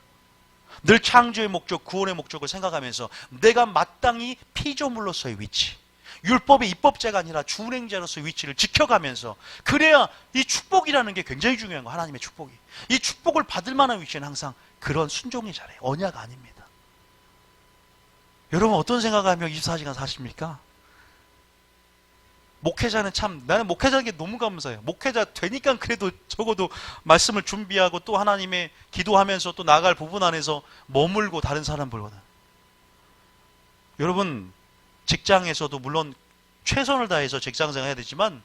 늘 창조의 목적, 구원의 목적을 생각하면서 내가 마땅히 피조물로서의 위치, 율법의 입법자가 아니라 준행자로서의 위치를 지켜가면서 그래야 이 축복이라는 게 굉장히 중요한 거. 하나님의 축복이 이 축복을 받을 만한 위치는 항상 그런 순종의 자리예요. 언약 아닙니다. 여러분 어떤 생각하며 24시간 사십니까? 목회자는 참, 나는 목회자는 게 너무 감사해요. 목회자 되니까 그래도 적어도 말씀을 준비하고 또 하나님의 기도하면서 또 나갈 부분 안에서 머물고 다른 사람들보다. 여러분 직장에서도 물론 최선을 다해서 직장생활 해야 되지만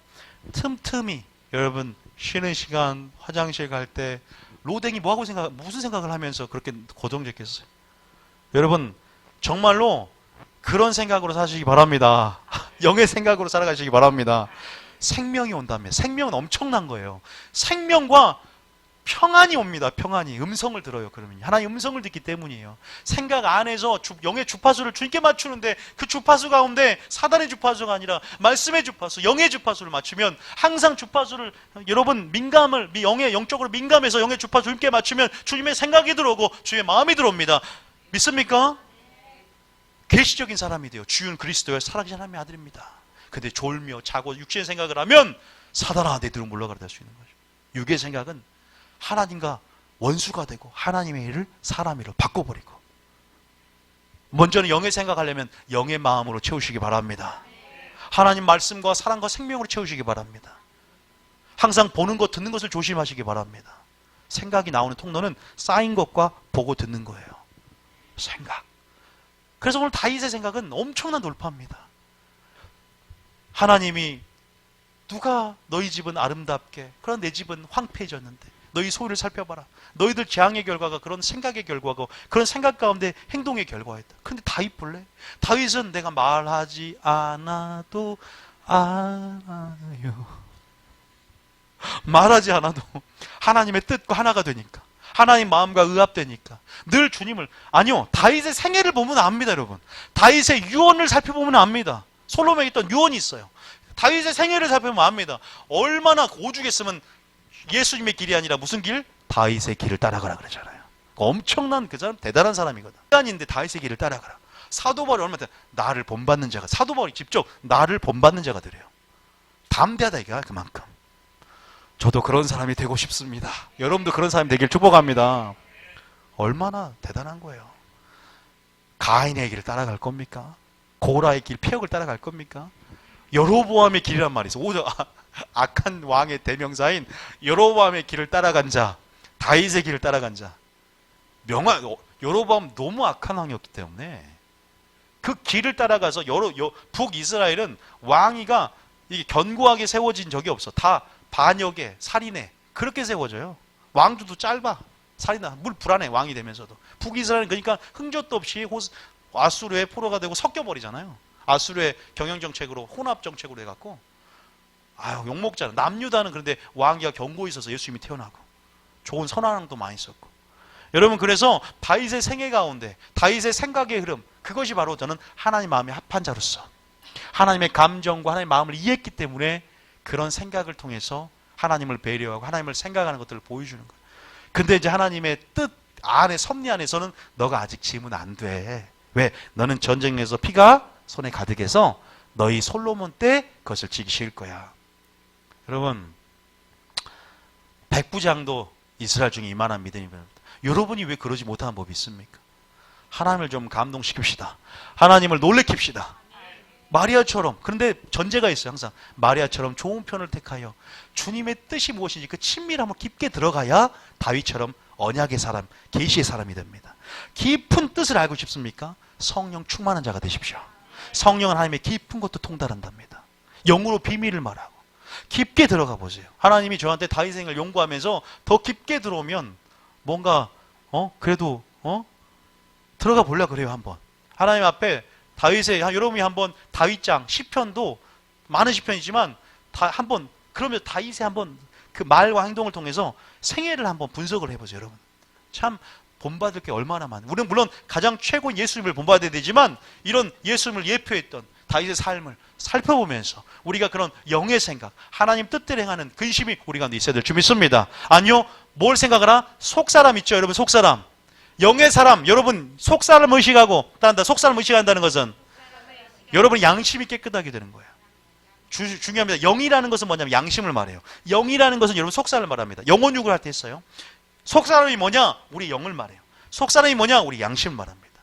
틈틈이 여러분 쉬는 시간 화장실 갈 때 로댕이 무슨 생각을 하면서 그렇게 고정됐겠어요? 여러분 정말로 그런 생각으로 사시기 바랍니다. 영의 생각으로 살아가시기 바랍니다. 생명이 온다면 생명은 엄청난 거예요. 생명과 평안이 옵니다. 평안이 음성을 들어요. 그러면 하나님 음성을 듣기 때문이에요. 생각 안에서 영의 주파수를 주님께 맞추는데 그 주파수 가운데 사단의 주파수가 아니라 말씀의 주파수, 영의 주파수를 맞추면 항상 주파수를 여러분 영적으로 민감해서 영의 주파수 주님께 맞추면 주님의 생각이 들어오고 주님의 마음이 들어옵니다. 믿습니까? 계시적인 사람이 돼요. 주는 그리스도의 살아계신 하나님의 아들입니다. 근데 졸며 자고 육신의 생각을 하면 사단아 내 뒤로 물러가라 될 수 있는 거죠. 육의 생각은 하나님과 원수가 되고 하나님의 일을 사람의 일로 바꿔버리고 먼저는 영의 생각하려면 영의 마음으로 채우시기 바랍니다. 하나님 말씀과 사랑과 생명으로 채우시기 바랍니다. 항상 보는 것 듣는 것을 조심하시기 바랍니다. 생각이 나오는 통로는 쌓인 것과 보고 듣는 거예요. 생각. 그래서 오늘 다윗의 생각은 엄청난 돌파입니다. 하나님이 누가 너희 집은 아름답게 그러나 내 집은 황폐해졌는데 너희 소유를 살펴봐라. 너희들 재앙의 결과가 그런 생각의 결과고 그런 생각 가운데 행동의 결과였다. 근데 다윗 볼래? 다윗은 내가 말하지 않아도 알아요. 말하지 않아도 하나님의 뜻과 하나가 되니까 하나님 마음과 의합되니까 늘 주님을 아니요 다윗의 생애를 보면 압니다. 여러분 다윗의 유언을 살펴보면 압니다. 솔로몬에 있던 유언이 있어요. 다윗의 생애를 살펴보면 압니다. 얼마나 오죽했으면 예수님의 길이 아니라 무슨 길? 다윗의 길을 따라가라 그러잖아요. 엄청난 그 사람 대단한 사람이거든. 인간인데 다윗의 길을 따라가라. 사도 바울이 얼마나 나를 본받는 자가 사도 바울이 직접 나를 본받는 자가 되래요. 담대하다 이거야 그만큼. 저도 그런 사람이 되고 싶습니다. 여러분도 그런 사람이 되길 축복합니다. 얼마나 대단한 거예요. 가인의 길을 따라갈 겁니까? 고라의 길, 폐역을 따라갈 겁니까? 여로보암의 길이란 말이 있어. 악한 왕의 대명사인 여로보암의 길을 따라간 자, 다윗의 길을 따라간 자. 여로보암 너무 악한 왕이었기 때문에 그 길을 따라가서 북이스라엘은 왕위가 이게 견고하게 세워진 적이 없어. 다 반역에 살인에 그렇게 세워져요. 왕조도 짧아. 살인하 물 불안해 왕이 되면서도. 북이스라엘은 그러니까 흥젓도 없이 아수르의 포로가 되고 섞여버리잖아요. 아수르의 경영정책으로 혼합정책으로 해갖고 욕먹잖아. 남유다는 그런데 왕위가 견고히 있어서 예수님이 태어나고 좋은 선왕도 많이 썼고. 여러분 그래서 다윗의 생애 가운데 다윗의 생각의 흐름 그것이 바로 저는 하나님 마음에 합한 자로서 하나님의 감정과 하나님의 마음을 이해했기 때문에 그런 생각을 통해서 하나님을 배려하고 하나님을 생각하는 것들을 보여주는 거예요. 근데 이제 하나님의 뜻 안에 섭리 안에서는 너가 아직 지으면 안 돼. 왜? 너는 전쟁에서 피가 손에 가득해서 너희 솔로몬 때 그것을 지키실 거야. 여러분, 백부장도 이스라엘 중에 이만한 믿음입니다. 여러분이 왜 그러지 못하는 법이 있습니까? 하나님을 좀 감동시킵시다. 하나님을 놀래킵시다. 마리아처럼. 그런데 전제가 있어요. 항상 마리아처럼 좋은 편을 택하여 주님의 뜻이 무엇인지 그 친밀함을 깊게 들어가야 다윗처럼 언약의 사람, 계시의 사람이 됩니다. 깊은 뜻을 알고 싶습니까? 성령 충만한 자가 되십시오. 성령은 하나님의 깊은 것도 통달한답니다. 영으로 비밀을 말하고 깊게 들어가 보세요. 하나님이 저한테 다윗의 생을 연구하면서 더 깊게 들어오면 뭔가 그래도 들어가 보려 그래요. 한번 하나님 앞에 다윗의, 여러분이 한번 다윗장 시편도 많은 시편이지만 한번 그러면 다윗의 한번 그 말과 행동을 통해서 생애를 한번 분석을 해보세요. 여러분 참 본받을 게 얼마나 많아요. 우리는 물론 가장 최고인 예수님을 본받아야 되지만 이런 예수님을 예표했던 다윗의 삶을 살펴보면서 우리가 그런 영의 생각, 하나님 뜻대로 행하는 근심이 우리 가운데 있어야 될 줄 믿습니다. 아니요, 뭘 생각하나? 속사람 있죠, 여러분. 속사람, 영의 사람. 여러분 속사람 의식하고 딴다. 속사람 의식한다는 것은 여러분 양심이 깨끗하게 되는 거예요. 중요합니다. 영이라는 것은 뭐냐면 양심을 말해요. 영이라는 것은 여러분 속사람을 말합니다. 영혼육을 할 때 했어요. 속사람이 뭐냐? 우리 영을 말해요. 속사람이 뭐냐? 우리 양심을 말합니다.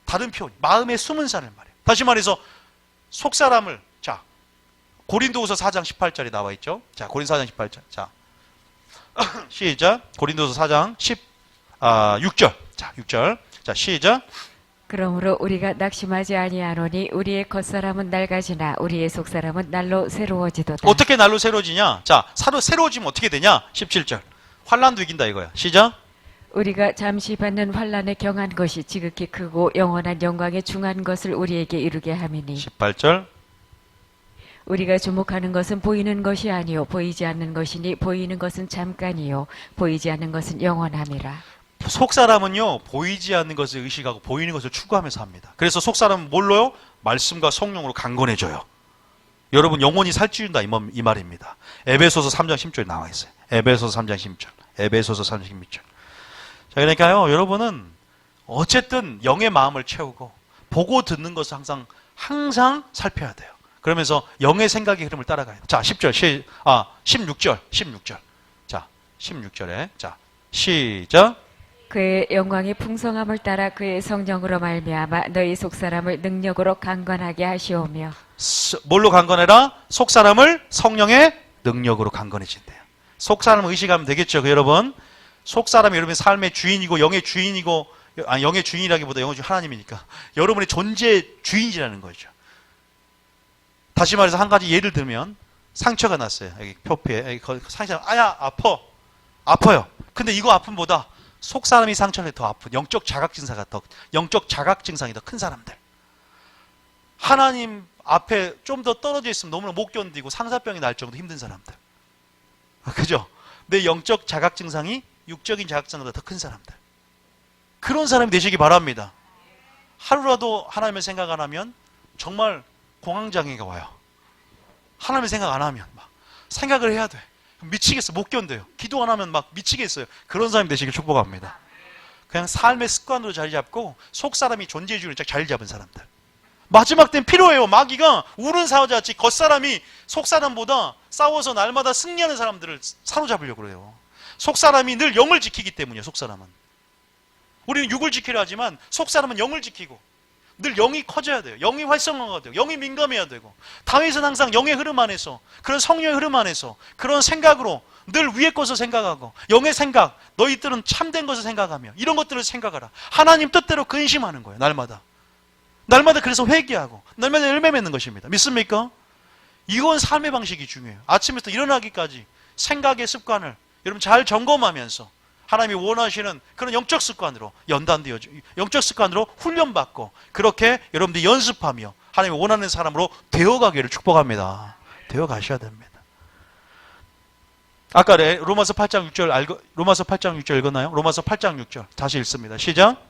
다른 표현, 마음의 숨은 산을 말해요. 다시 말해서 속사람을, 자, 고린도후서 4장 18절에 나와 있죠. 자, 고린도서 4장 18절. 자, 시작. 고린도서 4장 6절. 자, 6절. 자, 시작. 그러므로 우리가 낙심하지 아니하노니 우리의 겉사람은 낡아지나 우리의 속사람은 날로 새로워지도다. 어떻게 날로 새로워지냐? 자, 새로워지면 어떻게 되냐? 17절. 환난도 이긴다 이거야. 시작. 우리가 잠시 받는 환난에 경한 것이 지극히 크고 영원한 영광에 중한 것을 우리에게 이루게 함이니 18절. 우리가 주목하는 것은 보이는 것이 아니요 보이지 않는 것이니 보이는 것은 잠깐이요 보이지 않는 것은 영원함이라. 속사람은요, 보이지 않는 것을 의식하고 보이는 것을 추구하면서 합니다. 그래서 속사람은 뭘로요? 말씀과 성령으로 강건해져요. 여러분 영혼이 살찌운다 이 말입니다. 에베소서 3장 10절에 나와 있어요. 에베소서 3장 10절. 에베소서 3장 10절. 자, 그러니까요, 여러분은 어쨌든 영의 마음을 채우고 보고 듣는 것을 항상 살펴야 돼요. 그러면서 영의 생각의 흐름을 따라가야 돼요. 자, 16절. 자, 16절에. 자, 시작. 그의 영광의 풍성함을 따라 그의 성령으로 말미암아 너희 속사람을 능력으로 강건하게 하시오며. 뭘로 강건해라? 속사람을 성령의 능력으로 강건해진대요. 속사람을 의식하면 되겠죠, 여러분. 속사람이 여러분의 삶의 주인이고 영의 주인이고, 아니 영의 주인이라기보다 영의 주인 하나님이니까 여러분의 존재의 주인이라는 거죠. 다시 말해서 한 가지 예를 들면 상처가 났어요. 여기 표피에 상처, 아야 아파요. 근데 이거 아픔보다 속사람이 상처를 더 아픈 영적 자각 증상이 더 큰 사람들. 하나님 앞에 좀 더 떨어져 있으면 너무나 못 견디고 상사병이 날 정도 힘든 사람들. 그죠? 내 영적 자각 증상이 육적인 자각 증상보다 더 큰 사람들. 그런 사람이 되시기 바랍니다. 하루라도 하나님을 생각 안 하면 정말 공황장애가 와요. 하나님을 생각 안 하면 막 생각을 해야 돼. 미치겠어. 못 견뎌요. 기도 안 하면 막 미치겠어요. 그런 사람이 되시길 축복합니다. 그냥 삶의 습관으로 자리 잡고 속사람이 존재주의를 자리 잡은 사람들. 마지막 때는 필요해요. 마귀가 우는 사자같이 겉사람이 속사람보다 싸워서 날마다 승리하는 사람들을 사로잡으려고 그래요. 속사람이 늘 영을 지키기 때문이에요. 속사람은. 우리는 육을 지키려 하지만 속사람은 영을 지키고 늘 영이 커져야 돼요. 영이 활성화가 되고 영이 민감해야 되고 다윗은 항상 영의 흐름 안에서 그런 성령의 흐름 안에서 그런 생각으로 늘 위의 것을 생각하고 영의 생각, 너희들은 참된 것을 생각하며 이런 것들을 생각하라. 하나님 뜻대로 근심하는 거예요. 날마다 그래서 회개하고 날마다 열매 맺는 것입니다. 믿습니까? 이건 삶의 방식이 중요해요. 아침부터 일어나기까지 생각의 습관을 여러분 잘 점검하면서 하나님이 원하시는 그런 영적 습관으로 연단되어져, 영적 습관으로 훈련받고 그렇게 여러분들이 연습하며 하나님이 원하는 사람으로 되어가기를 축복합니다. 되어가셔야 됩니다. 아까 로마서 8장 6절 읽었나요? 로마서 8장 6절 다시 읽습니다. 시작.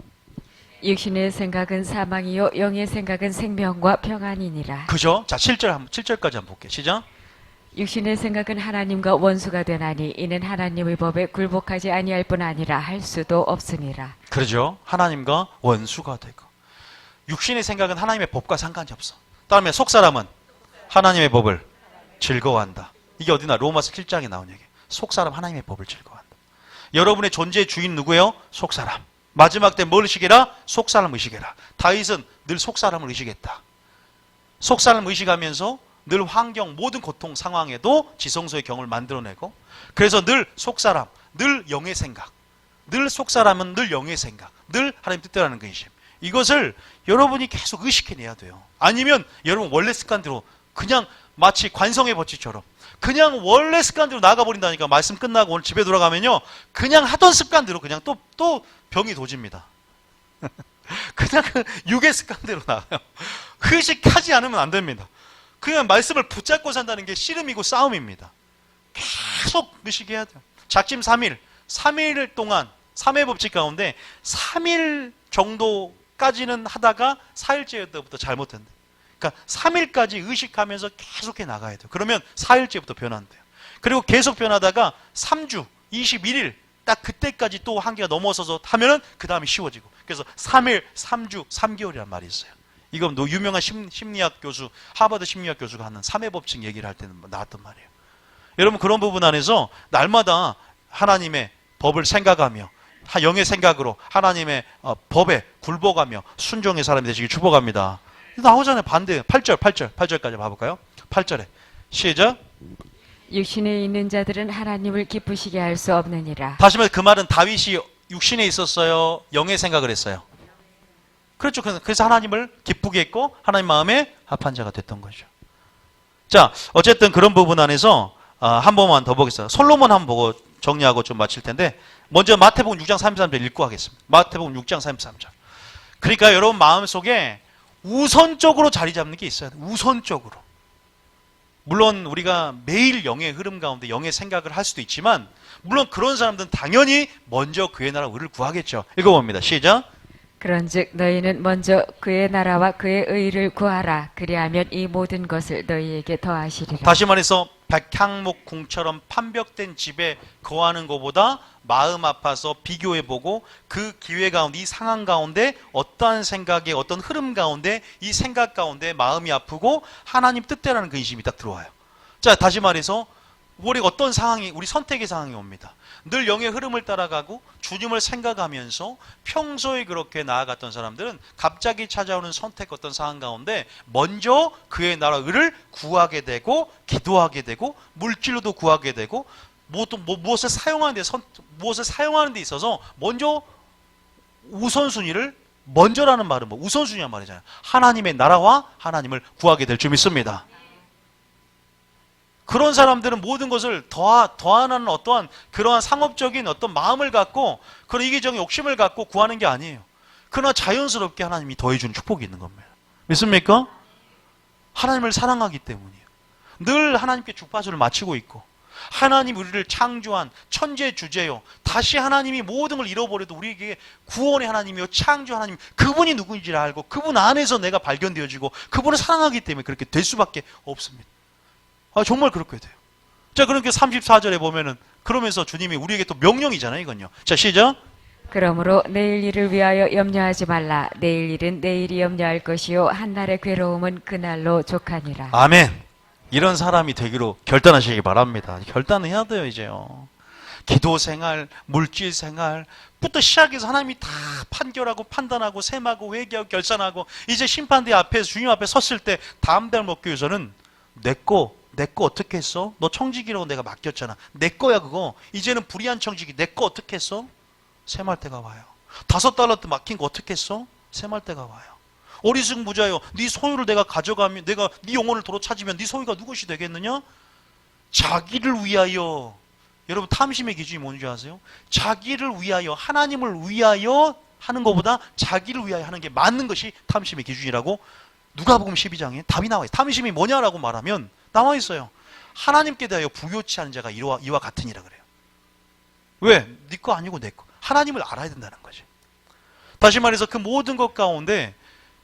육신의 생각은 사망이요 영의 생각은 생명과 평안이니라. 그죠? 자, 7절까지 한번 볼게요. 시작. 육신의 생각은 하나님과 원수가 되나니 이는 하나님의 법에 굴복하지 아니할 뿐 아니라 할 수도 없음이라. 그러죠. 하나님과 원수가 되고 육신의 생각은 하나님의 법과 상관이 없어. 다음에 속사람은 하나님의 법을 즐거워한다. 이게 어디나 로마서 7장에 나온 얘기예요. 속사람 하나님의 법을 즐거워한다. 여러분의 존재의 주인 누구예요? 속사람. 마지막 때 뭘 의식해라? 속사람 의식해라. 다윗은 늘 속사람을 의식했다. 속사람을 의식하면서 늘 환경, 모든 고통 상황에도 지성소의 경을 만들어내고, 그래서 늘 속사람, 늘 영의 생각, 늘 속사람은 늘 영의 생각, 늘 하나님 뜻대로 하는 근심. 이것을 여러분이 계속 의식해내야 돼요. 아니면 여러분 원래 습관대로 그냥 마치 관성의 법칙처럼 그냥 원래 습관대로 나가버린다니까. 말씀 끝나고 오늘 집에 돌아가면요, 그냥 하던 습관대로 그냥 또 병이 도집니다. 그냥 그 육의 습관대로 나가요. 의식하지 않으면 안 됩니다. 그냥 말씀을 붙잡고 산다는 게 씨름이고 싸움입니다. 계속 의식해야 돼요. 작심 3일, 3일 동안 3회 법칙 가운데 3일 정도까지는 하다가 4일째 때부터 잘못된대. 그러니까 3일까지 의식하면서 계속해 나가야 돼요. 그러면 4일째부터 변한대요. 그리고 계속 변하다가 3주, 21일 딱 그때까지 또 한계가 넘어서서 하면은 그 다음에 쉬워지고. 그래서 3일, 3주, 3개월이란 말이 있어요. 이건 유명한 심리학 교수, 하버드 심리학 교수가 하는 3회 법칙 얘기를 할 때는 나왔단 말이에요. 여러분 그런 부분 안에서 날마다 하나님의 법을 생각하며 영의 생각으로 하나님의 법에 굴복하며 순종의 사람이 되시길 축복합니다. 나오잖아요. 반대 8절까지 봐볼까요? 8절에 시작. 육신에 있는 자들은 하나님을 기쁘시게 할 수 없느니라. 다시 말해 그 말은 다윗이 육신에 있었어요? 영의 생각을 했어요? 그렇죠. 그래서 하나님을 기쁘게 했고 하나님 마음에 합한 자가 됐던 거죠. 자, 어쨌든 그런 부분 안에서 한 번만 더 보겠습니다. 솔로몬 한번 보고 정리하고 좀 마칠 텐데, 먼저 마태복음 6장 33절 읽고 하겠습니다. 마태복음 6장 33절. 그러니까 여러분 마음속에 우선적으로 자리 잡는 게 있어야 돼요. 우선적으로. 물론 우리가 매일 영의 흐름 가운데 영의 생각을 할 수도 있지만, 물론 그런 사람들은 당연히 먼저 그의 나라 의를 구하겠죠. 읽어봅니다. 시작. 그런즉 너희는 먼저 그의 나라와 그의 의를 구하라. 그리하면 이 모든 것을 너희에게 더하시리라. 다시 말해서 백향목 궁처럼 판벽된 집에 거하는 것보다 마음 아파서 비교해보고 그 기회 가운데, 이 상황 가운데 어떠한 생각에 어떤 흐름 가운데 이 생각 가운데 마음이 아프고 하나님 뜻대로라는 근심이 딱 들어와요. 자, 다시 말해서 우리 어떤 상황이, 우리 선택의 상황이 옵니다. 늘 영의 흐름을 따라가고 주님을 생각하면서 평소에 그렇게 나아갔던 사람들은 갑자기 찾아오는 선택 어떤 상황 가운데 먼저 그의 나라 의를 구하게 되고 기도하게 되고 물질로도 구하게 되고 무엇을 사용하는 데 있어서 먼저 우선순위를, 먼저라는 말은 뭐 우선순위란 말이잖아요. 하나님의 나라와 하나님을 구하게 될 줄 믿습니다. 그런 사람들은 모든 것을 더하는 어떠한 그러한 상업적인 어떤 마음을 갖고 그런 이기적인 욕심을 갖고 구하는 게 아니에요. 그러나 자연스럽게 하나님이 더해주는 축복이 있는 겁니다. 믿습니까? 하나님을 사랑하기 때문이에요. 늘 하나님께 주파수를 맞추고 있고, 하나님 우리를 창조한 천재 주제요, 다시 하나님이 모든 걸 잃어버려도 우리에게 구원의 하나님이요 창조 하나님, 그분이 누구인지를 알고 그분 안에서 내가 발견되어지고 그분을 사랑하기 때문에 그렇게 될 수밖에 없습니다. 정말 그렇게 돼요. 자, 그러니까 34절에 보면은 그러면서 주님이 우리에게 또 명령이잖아요, 이건요. 자, 시작. 그러므로 내일 일을 위하여 염려하지 말라. 내일 일은 내일이 염려할 것이요 한날의 괴로움은 그날로 족하니라. 아멘. 이런 사람이 되기로 결단하시기 바랍니다. 결단을 해야 돼요, 이제요. 기도 생활, 물질 생활부터 시작해서 하나님이 다 판결하고 판단하고 셈하고 회개하고 결산하고, 이제 심판대 앞에서 주님 앞에 섰을 때 다음 달 먹기 위해서는 내 거 어떻게 했어? 너 청지기라고 내가 맡겼잖아. 내 거야 그거. 이제는 불의한 청지기. 내 거 어떻게 했어? 셈할 때가 와요. $5 맡긴 거 어떻게 했어? 셈할 때가 와요. 어리숙 무자요, 네 소유를 내가 가져가면, 내가 네 영혼을 도로 찾으면 네 소유가 누구시 되겠느냐? 자기를 위하여. 여러분 탐심의 기준이 뭔지 아세요? 자기를 위하여, 하나님을 위하여 하는 것보다 자기를 위하여 하는 게 맞는 것이 탐심의 기준이라고 누가복음 12장에 답이 나와요. 탐심이 뭐냐라고 말하면 나와 있어요. 하나님께 대하여 부요치 않은 자가 이와 같으니라 그래요. 왜? 네 거 아니고 내 거. 하나님을 알아야 된다는 거죠. 다시 말해서 그 모든 것 가운데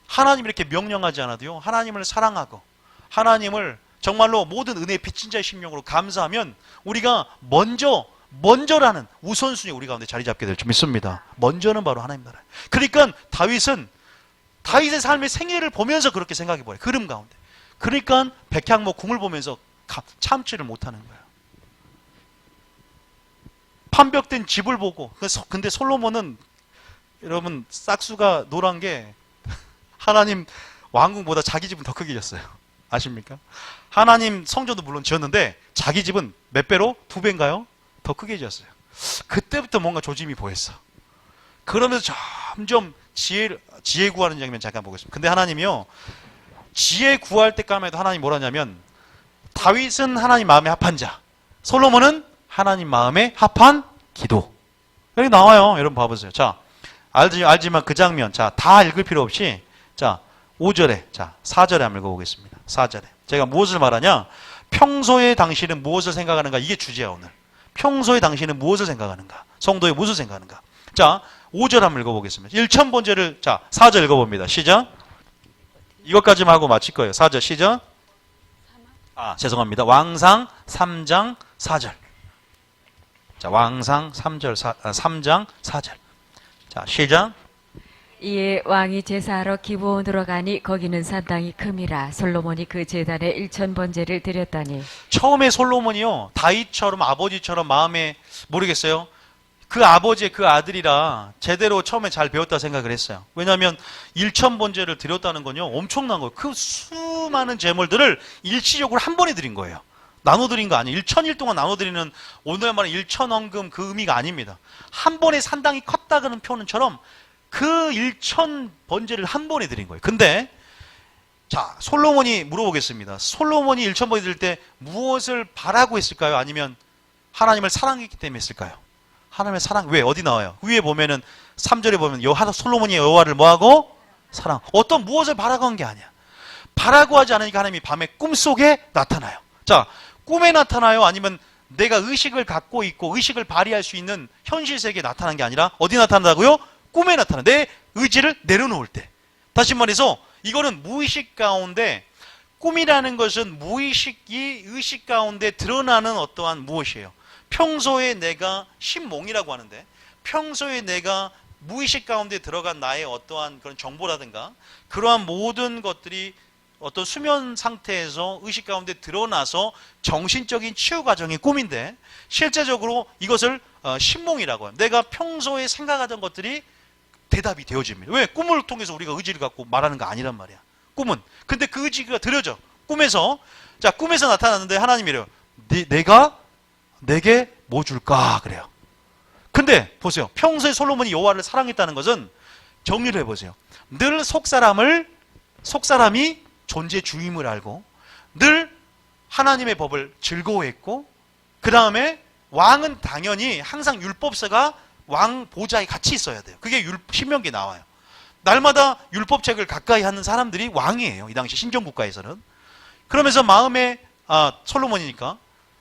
하나님 이렇게 명령하지 않아도요, 하나님을 사랑하고 하나님을 정말로 모든 은혜의 빚진 자의 심령으로 감사하면 우리가 먼저라는 우선순위 우리 가운데 자리 잡게 될 줄 믿습니다. 먼저는 바로 하나님 나라예요. 그러니까 다윗은 다윗의 삶의 생애를 보면서 그렇게 생각해 보래. 그림 가운데. 그러니까 백향목 궁을 보면서 참지를 못하는 거예요. 판벽된 집을 보고. 근데 솔로몬은 여러분 싹수가 노란 게 하나님 왕궁보다 자기 집은 더 크게 지었어요. 아십니까? 하나님 성전도 물론 지었는데 자기 집은 몇 배로? 2배인가요? 더 크게 지었어요. 그때부터 뭔가 조짐이 보였어. 그러면서 점점 지혜 구하는 장면 잠깐 보겠습니다. 근데 하나님이요, 지혜 구할 때까지만 해도 하나님 뭐라 하냐면, 다윗은 하나님 마음에 합한 자, 솔로몬은 하나님 마음에 합한 기도. 여기 나와요. 여러분 봐보세요. 자, 알지만 그 장면, 자, 다 읽을 필요 없이, 자, 5절에, 자, 4절에 한번 읽어보겠습니다. 4절에. 제가 무엇을 말하냐? 평소에 당신은 무엇을 생각하는가? 이게 주제야, 오늘. 평소에 당신은 무엇을 생각하는가? 성도에 무엇을 생각하는가? 자, 5절 한번 읽어보겠습니다. 1000번째를, 자, 4절 읽어봅니다. 시작. 이것까지만 하고 마칠 거예요. 4절 시작. 죄송합니다. 왕상 3장 4절. 자, 왕상 3장 4절. 자, 시작. 이에 왕이 제사하러 기브온으로 가니 거기는 산당이 큼이라. 솔로몬이 그 제단에 1000번제를 드렸다니. 처음에 솔로몬이요, 다윗처럼 아버지처럼 마음에 모르겠어요. 그 아버지의 그 아들이라 제대로 처음에 잘 배웠다 생각을 했어요. 왜냐하면 1000번제를 드렸다는 건요, 엄청난 거예요. 그 수많은 제물들을 일시적으로 한 번에 드린 거예요. 나눠드린 거 아니에요. 1000일 동안 나눠드리는 오늘 말은 1000원금 그 의미가 아닙니다. 한 번에 산당이 컸다는 표현처럼 그 1000번제를 한 번에 드린 거예요. 근데 자, 솔로몬이 물어보겠습니다. 솔로몬이 1000번제 드릴 때 무엇을 바라고 했을까요? 아니면 하나님을 사랑했기 때문에 했을까요? 하나님의 사랑. 왜? 어디 나와요? 위에 보면은 3절에 보면 솔로몬이 여호와를 뭐하고? 사랑. 어떤 무엇을 바라고 한 게 아니야. 바라고 하지 않으니까 하나님이 밤에 꿈속에 나타나요. 자, 꿈에 나타나요? 아니면 내가 의식을 갖고 있고 의식을 발휘할 수 있는 현실 세계에 나타난 게 아니라 어디 나타난다고요? 꿈에 나타나. 내 의지를 내려놓을 때. 다시 말해서 이거는 무의식 가운데, 꿈이라는 것은 무의식이 의식 가운데 드러나는 어떠한 무엇이에요. 평소에 내가 신몽이라고 하는데, 평소에 내가 무의식 가운데 들어간 나의 어떠한 그런 정보라든가 그러한 모든 것들이 어떤 수면 상태에서 의식 가운데 드러나서 정신적인 치유 과정이 꿈인데, 실제적으로 이것을 신몽이라고 해요. 내가 평소에 생각하던 것들이 대답이 되어집니다. 왜? 꿈을 통해서 우리가 의지를 갖고 말하는 거 아니란 말이야. 꿈은. 근데 그 의지가 들여져. 꿈에서. 자, 꿈에서 나타났는데 하나님이래요. 내가 내게 뭐 줄까? 그래요. 근데 보세요. 평소에 솔로몬이 여호와를 사랑했다는 것은, 정리를 해보세요. 늘 속사람이 존재 주임을 알고 늘 하나님의 법을 즐거워했고, 그 다음에 왕은 당연히 항상 율법서가 왕 보좌에 같이 있어야 돼요. 그게 신명기에 나와요. 날마다 율법책을 가까이 하는 사람들이 왕이에요. 이 당시 신정국가에서는. 그러면서 마음에 솔로몬이니까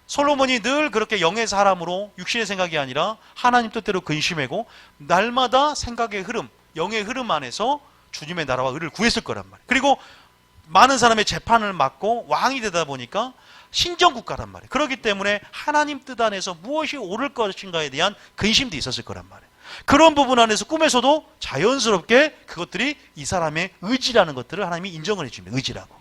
솔로몬이 늘 그렇게 영의 사람으로 육신의 생각이 아니라 하나님 뜻대로 근심하고 날마다 생각의 흐름, 영의 흐름 안에서 주님의 나라와 의를 구했을 거란 말이에요. 그리고 많은 사람의 재판을 맡고 왕이 되다 보니까 신정국가란 말이에요. 그렇기 때문에 하나님 뜻 안에서 무엇이 옳을 것인가에 대한 근심도 있었을 거란 말이에요. 그런 부분 안에서 꿈에서도 자연스럽게 그것들이 이 사람의 의지라는 것들을 하나님이 인정을 해줍니다. 의지라고.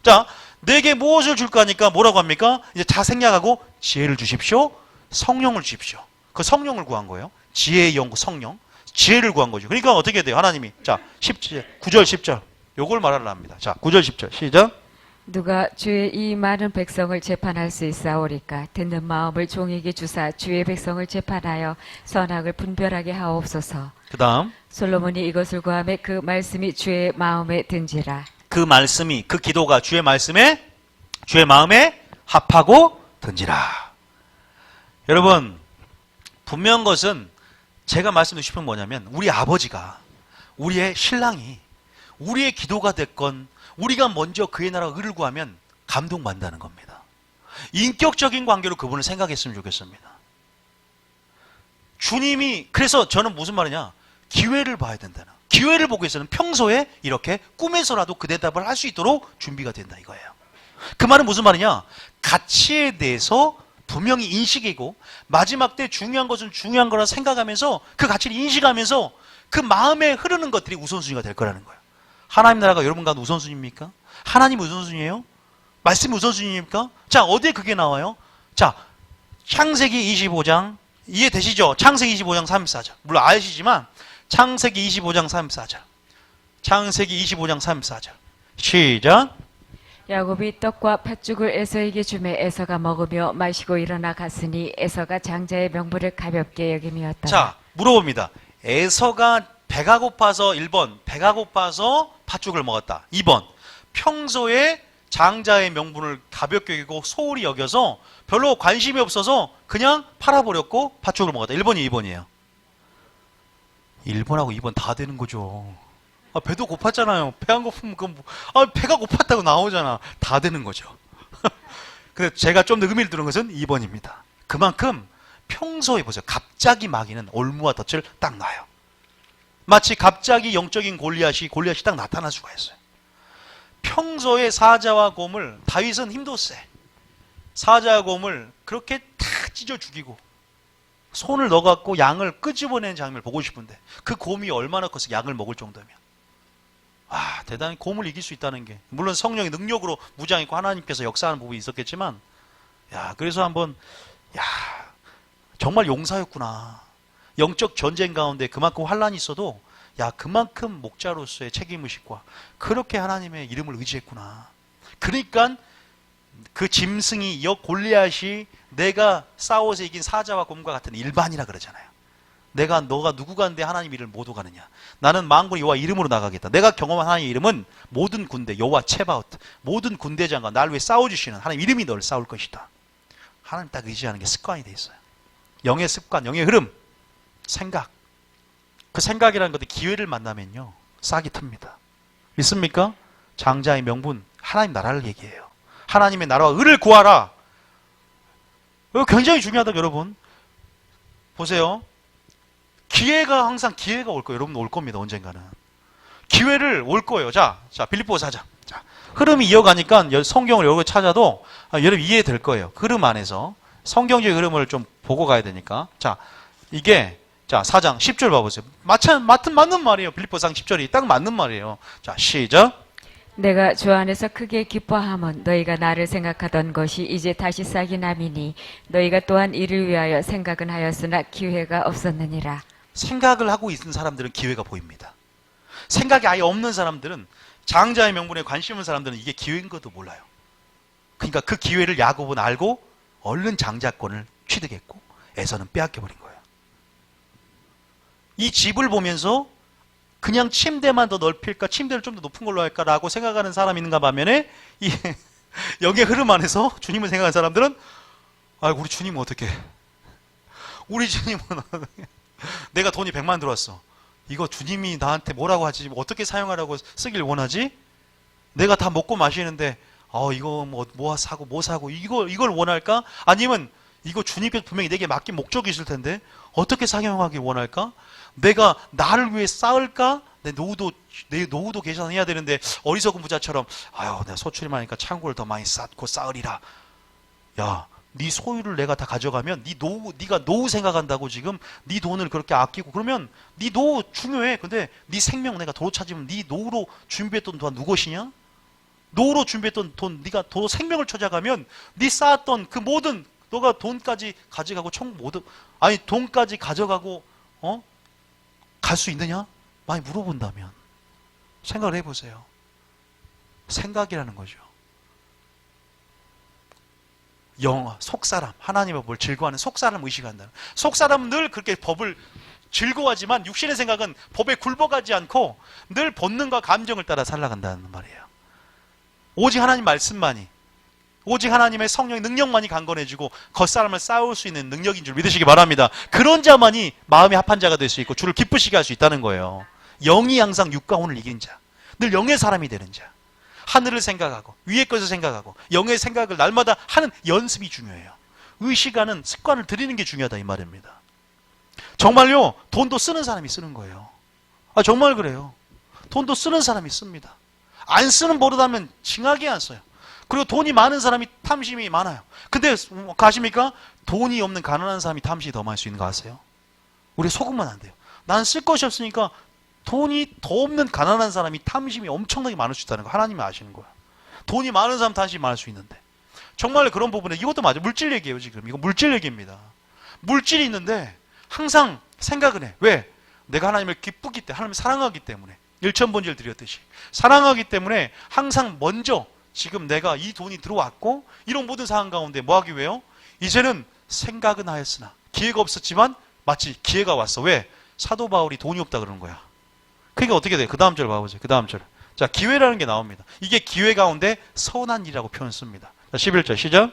자, 내게 무엇을 줄까 하니까 뭐라고 합니까? 이제 다 생략하고 지혜를 주십시오. 성령을 주십시오. 그 성령을 구한 거예요. 지혜의 영, 성령. 지혜를 구한 거죠. 그러니까 어떻게 돼요? 하나님이. 자, 9절, 10절. 요걸 말하려 합니다. 자, 9절, 10절. 시작. 누가 주의 이 많은 백성을 재판할 수 있사오리까? 듣는 마음을 종에게 주사 주의 백성을 재판하여 선악을 분별하게 하옵소서. 그 다음. 솔로몬이 이것을 구하매 그 말씀이 주의 마음에 든지라. 그 말씀이, 그 기도가 주의 마음에 합하고 든지라. 여러분, 분명한 것은 제가 말씀드리고 싶은 건 뭐냐면, 우리 아버지가, 우리의 신랑이 우리의 기도가 됐건 우리가 먼저 그의 나라 의를 구하면 감동받는다는 겁니다. 인격적인 관계로 그분을 생각했으면 좋겠습니다. 주님이, 그래서 저는 무슨 말이냐, 기회를 봐야 된다는, 기회를 보기 위해서는 평소에 이렇게 꿈에서라도 그 대답을 할 수 있도록 준비가 된다 이거예요. 그 말은 무슨 말이냐, 가치에 대해서 분명히 인식이고 마지막 때 중요한 것은 중요한 거라 생각하면서 그 가치를 인식하면서 그 마음에 흐르는 것들이 우선순위가 될 거라는 거예요. 하나님 나라가 여러분 가운데 우선순위입니까? 하나님 우선순위예요? 말씀이 우선순위입니까? 자, 어디에 그게 나와요? 자, 창세기 25장 이해되시죠? 창세기 25장 34절. 물론 아시지만 창세기 25장 34절. 창세기 25장 34절. 시작. 야곱이 떡과 팥죽을 에서에게 주매 에서가 먹으며 마시고 일어나 갔으니 에서가 장자의 명분을 가볍게 여김이었다. 자, 물어봅니다. 에서가 배가 고파서 1번 배가 고파서 팥죽을 먹었다. 2번 평소에 장자의 명분을 가볍게 여기고 소홀히 여겨서 별로 관심이 없어서 그냥 팔아버렸고 팥죽을 먹었다. 1번이 2번이에요. 1번하고 2번 다 되는 거죠. 아, 배도 고팠잖아요. 배 안 고프면 배가 고팠다고 나오잖아. 다 되는 거죠. 근데 제가 좀 더 의미를 두는 것은 2번입니다. 그만큼 평소에 보세요. 갑자기 마귀는 올무와 덫을 딱 놔요. 마치 갑자기 영적인 골리앗이 딱 나타날 수가 있어요. 평소에 사자와 곰을 다윗은 힘도 세. 사자와 곰을 그렇게 탁 찢어 죽이고 손을 넣어갖고 양을 끄집어내는 장면을 보고 싶은데 그 곰이 얼마나 커서 양을 먹을 정도면 대단히 곰을 이길 수 있다는 게 물론 성령의 능력으로 무장했고 하나님께서 역사하는 부분이 있었겠지만 그래서 한번 정말 용사였구나. 영적 전쟁 가운데 그만큼 환란이 있어도 그만큼 목자로서의 책임의식과 그렇게 하나님의 이름을 의지했구나. 그러니까 그 짐승이 골리앗이 내가 싸워서 이긴 사자와 곰과 같은 일반이라 그러잖아요. 너가 누구가 한데 하나님 이름을 못 오가느냐. 나는 만군의 여호와 이름으로 나가겠다. 내가 경험한 하나님의 이름은 모든 군대 여호와 체바오트 모든 군대장과 날 위해 싸워주시는 하나님 이름이 너를 싸울 것이다. 하나님 딱 의지하는 게 습관이 돼 있어요. 영의 습관, 영의 흐름, 생각. 그 생각이라는 것도 기회를 만나면요 싹이 틉니다. 믿습니까? 장자의 명분 하나님 나라를 얘기해요. 하나님의 나라와 의를 구하라. 이거 굉장히 중요하다. 여러분 보세요. 항상 기회가 올 거예요. 여러분 올 겁니다. 언젠가는 기회를 올 거예요. 자 빌립보서 4장. 흐름이 이어가니까 성경을 여러 개 찾아도 여러분 이해될 거예요. 흐름 안에서 성경적 흐름을 좀 보고 가야 되니까. 이게 4장 10절 봐보세요. 맞는 말이에요. 빌립보서 4장 10절이 딱 맞는 말이에요. 자, 시작. 내가 주 안에서 크게 기뻐함은 너희가 나를 생각하던 것이 이제 다시 싹이 남이니 너희가 또한 이를 위하여 생각은 하였으나 기회가 없었느니라. 생각을 하고 있는 사람들은 기회가 보입니다. 생각이 아예 없는 사람들은 장자의 명분에 관심 있는 사람들은 이게 기회인 것도 몰라요. 그러니까 그 기회를 야곱은 알고 얼른 장자권을 취득했고 에서는 빼앗겨버린 거예요. 이 집을 보면서 그냥 침대만 더 넓힐까 침대를 좀 더 높은 걸로 할까라고 생각하는 사람이 있는가 반면에 이 영의 흐름 안에서 주님을 생각하는 사람들은 우리 주님은 어떻게 우리 주님은 내가 돈이 100만 들어왔어. 이거 주님이 나한테 뭐라고 하지? 어떻게 사용하라고 쓰길 원하지? 내가 다 먹고 마시는데 이거 뭐 사고 이걸 원할까? 아니면 이거 주님께서 분명히 내게 맡긴 목적이 있을 텐데 어떻게 사용하길 원할까? 내가 나를 위해 쌓을까? 내 노후도 계산해야 되는데 어리석은 부자처럼 내가 소출이 많으니까 창고를 더 많이 쌓고 쌓으리라. 네 소유를 내가 다 가져가면 네가 노후 생각한다고 지금 네 돈을 그렇게 아끼고 그러면 네 노후 중요해. 근데 네 생명 내가 도로 찾으면 네 노후로 준비했던 돈 누구시냐? 노후로 준비했던 돈 네가 도로 생명을 찾아가면 네 쌓았던 그 모든 너가 돈까지 가져가고 돈까지 가져가고 갈 수 있느냐? 많이 물어본다면 생각을 해보세요. 생각이라는 거죠. 속사람, 하나님의 법을 즐거워하는 속사람을 의식한다는. 속사람은 늘 그렇게 법을 즐거워하지만 육신의 생각은 법에 굴복하지 않고 늘 본능과 감정을 따라 살아간다는 말이에요. 오직 하나님 말씀만이, 오직 하나님의 성령의 능력만이 강건해지고 겉사람을 싸울 수 있는 능력인 줄 믿으시기 바랍니다. 그런 자만이 마음이 합한 자가 될 수 있고 주를 기쁘시게 할 수 있다는 거예요. 영이 항상 육과 혼을 이긴 자, 늘 영의 사람이 되는 자, 하늘을 생각하고 위의 것을 생각하고 영의 생각을 날마다 하는 연습이 중요해요. 의식하는 습관을 들이는 게 중요하다 이 말입니다. 정말요, 돈도 쓰는 사람이 쓰는 거예요. 정말 그래요. 돈도 쓰는 사람이 씁니다. 안 쓰는 버릇하면 징하게 안 써요. 그리고 돈이 많은 사람이 탐심이 많아요. 근데 아십니까? 돈이 없는 가난한 사람이 탐심이 더 많을 수 있는 거 아세요? 우리 속으면 안 돼요. 난 쓸 것이 없으니까 돈이 더 없는 가난한 사람이 탐심이 엄청나게 많을 수 있다는 거 하나님이 아시는 거야. 돈이 많은 사람 탐심이 많을 수 있는데 정말 그런 부분에 이것도 맞아. 물질 얘기예요 지금. 이거 물질 얘기입니다. 물질이 있는데 항상 생각은 해. 왜? 내가 하나님을 기쁘기 때문에, 하나님을 사랑하기 때문에, 일천번제를 드렸듯이 사랑하기 때문에 항상 먼저 지금 내가 이 돈이 들어왔고 이런 모든 상황 가운데 뭐 하기 위해요? 이제는 생각은 하였으나 기회가 없었지만 마치 기회가 왔어. 왜? 사도 바울이 돈이 없다 그러는 거야. 그러니까 어떻게 돼? 그 다음 절 봐보세요. 그 다음 절. 자, 기회라는 게 나옵니다. 이게 기회 가운데 선한 일이라고 표현 씁니다. 자, 11절 시작.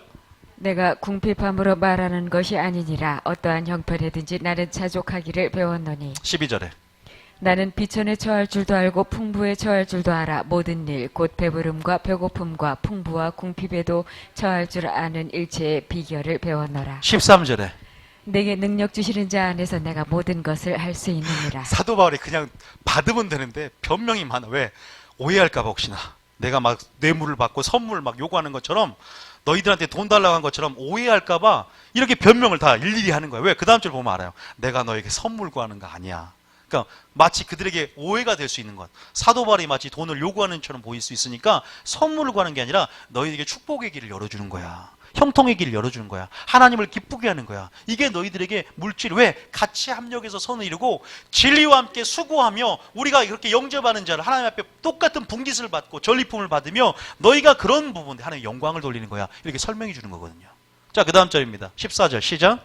내가 궁핍함으로 말하는 것이 아니니라. 어떠한 형편에든지 나는 자족하기를 배웠노니. 12절에. 나는 비천에 처할 줄도 알고 풍부에 처할 줄도 알아. 모든 일, 곧 배부름과 배고픔과 풍부와 궁핍에도 처할 줄 아는 일체의 비결을 배웠노라. 13절에. 내게 능력 주시는 자 안에서 내가 모든 것을 할 수 있느니라. 사도 바울이 그냥 받으면 되는데 변명이 많아. 왜? 오해할까 봐 혹시나. 내가 막 뇌물을 받고 선물 막 요구하는 것처럼 너희들한테 돈 달라고 한 것처럼 오해할까 봐 이렇게 변명을 다 일일이 하는 거야. 왜? 그 다음 줄 보면 알아요. 내가 너에게 선물 구하는 거 아니야. 그러니까 마치 그들에게 오해가 될 수 있는 것. 사도 바울이 마치 돈을 요구하는 것처럼 보일 수 있으니까 선물을 구하는 게 아니라 너희에게 축복의 길을 열어주는 거야. 형통의 길을 열어주는 거야. 하나님을 기쁘게 하는 거야. 이게 너희들에게 물질. 왜? 같이 합력해서 선을 이루고 진리와 함께 수고하며 우리가 이렇게 영접하는 자를 하나님 앞에 똑같은 분깃을 받고 전리품을 받으며 너희가 그런 부분에 하나님 영광을 돌리는 거야. 이렇게 설명해 주는 거거든요. 자, 그 다음 절입니다. 14절 시작.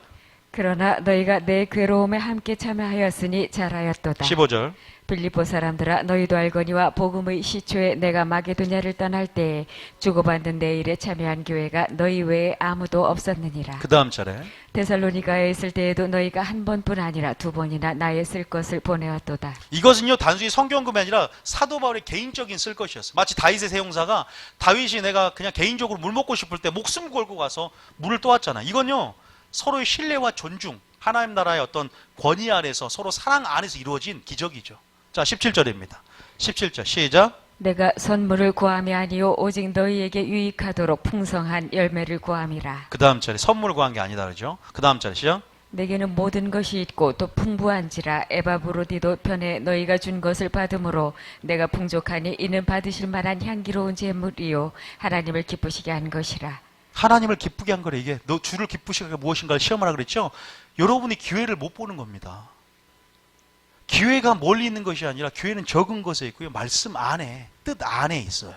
그러나 너희가 내 괴로움에 함께 참여하였으니 잘하였도다. 15절. 빌립보 사람들아 너희도 알거니와 복음의 시초에 내가 마게도냐를 떠날 때에 주고받는 내 일에 참여한 교회가 너희 외에 아무도 없었느니라. 그 다음 절에. 데살로니가에 있을 때에도 너희가 한 번뿐 아니라 두 번이나 나의 쓸 것을 보내었도다. 이것은요 단순히 성경금이 아니라 사도 바울의 개인적인 쓸 것이었어요. 마치 다윗의 세용사가 다윗이 내가 그냥 개인적으로 물 먹고 싶을 때 목숨 걸고 가서 물을 떠왔잖아. 이건요 서로의 신뢰와 존중, 하나님 나라의 어떤 권위 아래서 서로 사랑 안에서 이루어진 기적이죠. 자, 17절입니다. 17절 시작. 내가 선물을 구함이 아니요 오직 너희에게 유익하도록 풍성한 열매를 구함이라. 그 다음 절에 선물을 구한 게 아니다 그러죠. 그 다음 절에 시작. 내게는 모든 것이 있고 또 풍부한지라. 에바브로디도 편에 너희가 준 것을 받음으로 내가 풍족하니 이는 받으실 만한 향기로운 제물이요 하나님을 기쁘시게 한 것이라. 하나님을 기쁘게 한 거래. 이게 너 주를 기쁘시게 한 게 무엇인가를 시험하라 그랬죠. 여러분이 기회를 못 보는 겁니다. 기회가 멀리 있는 것이 아니라 기회는 적은 것에 있고요. 말씀 안에, 뜻 안에 있어요.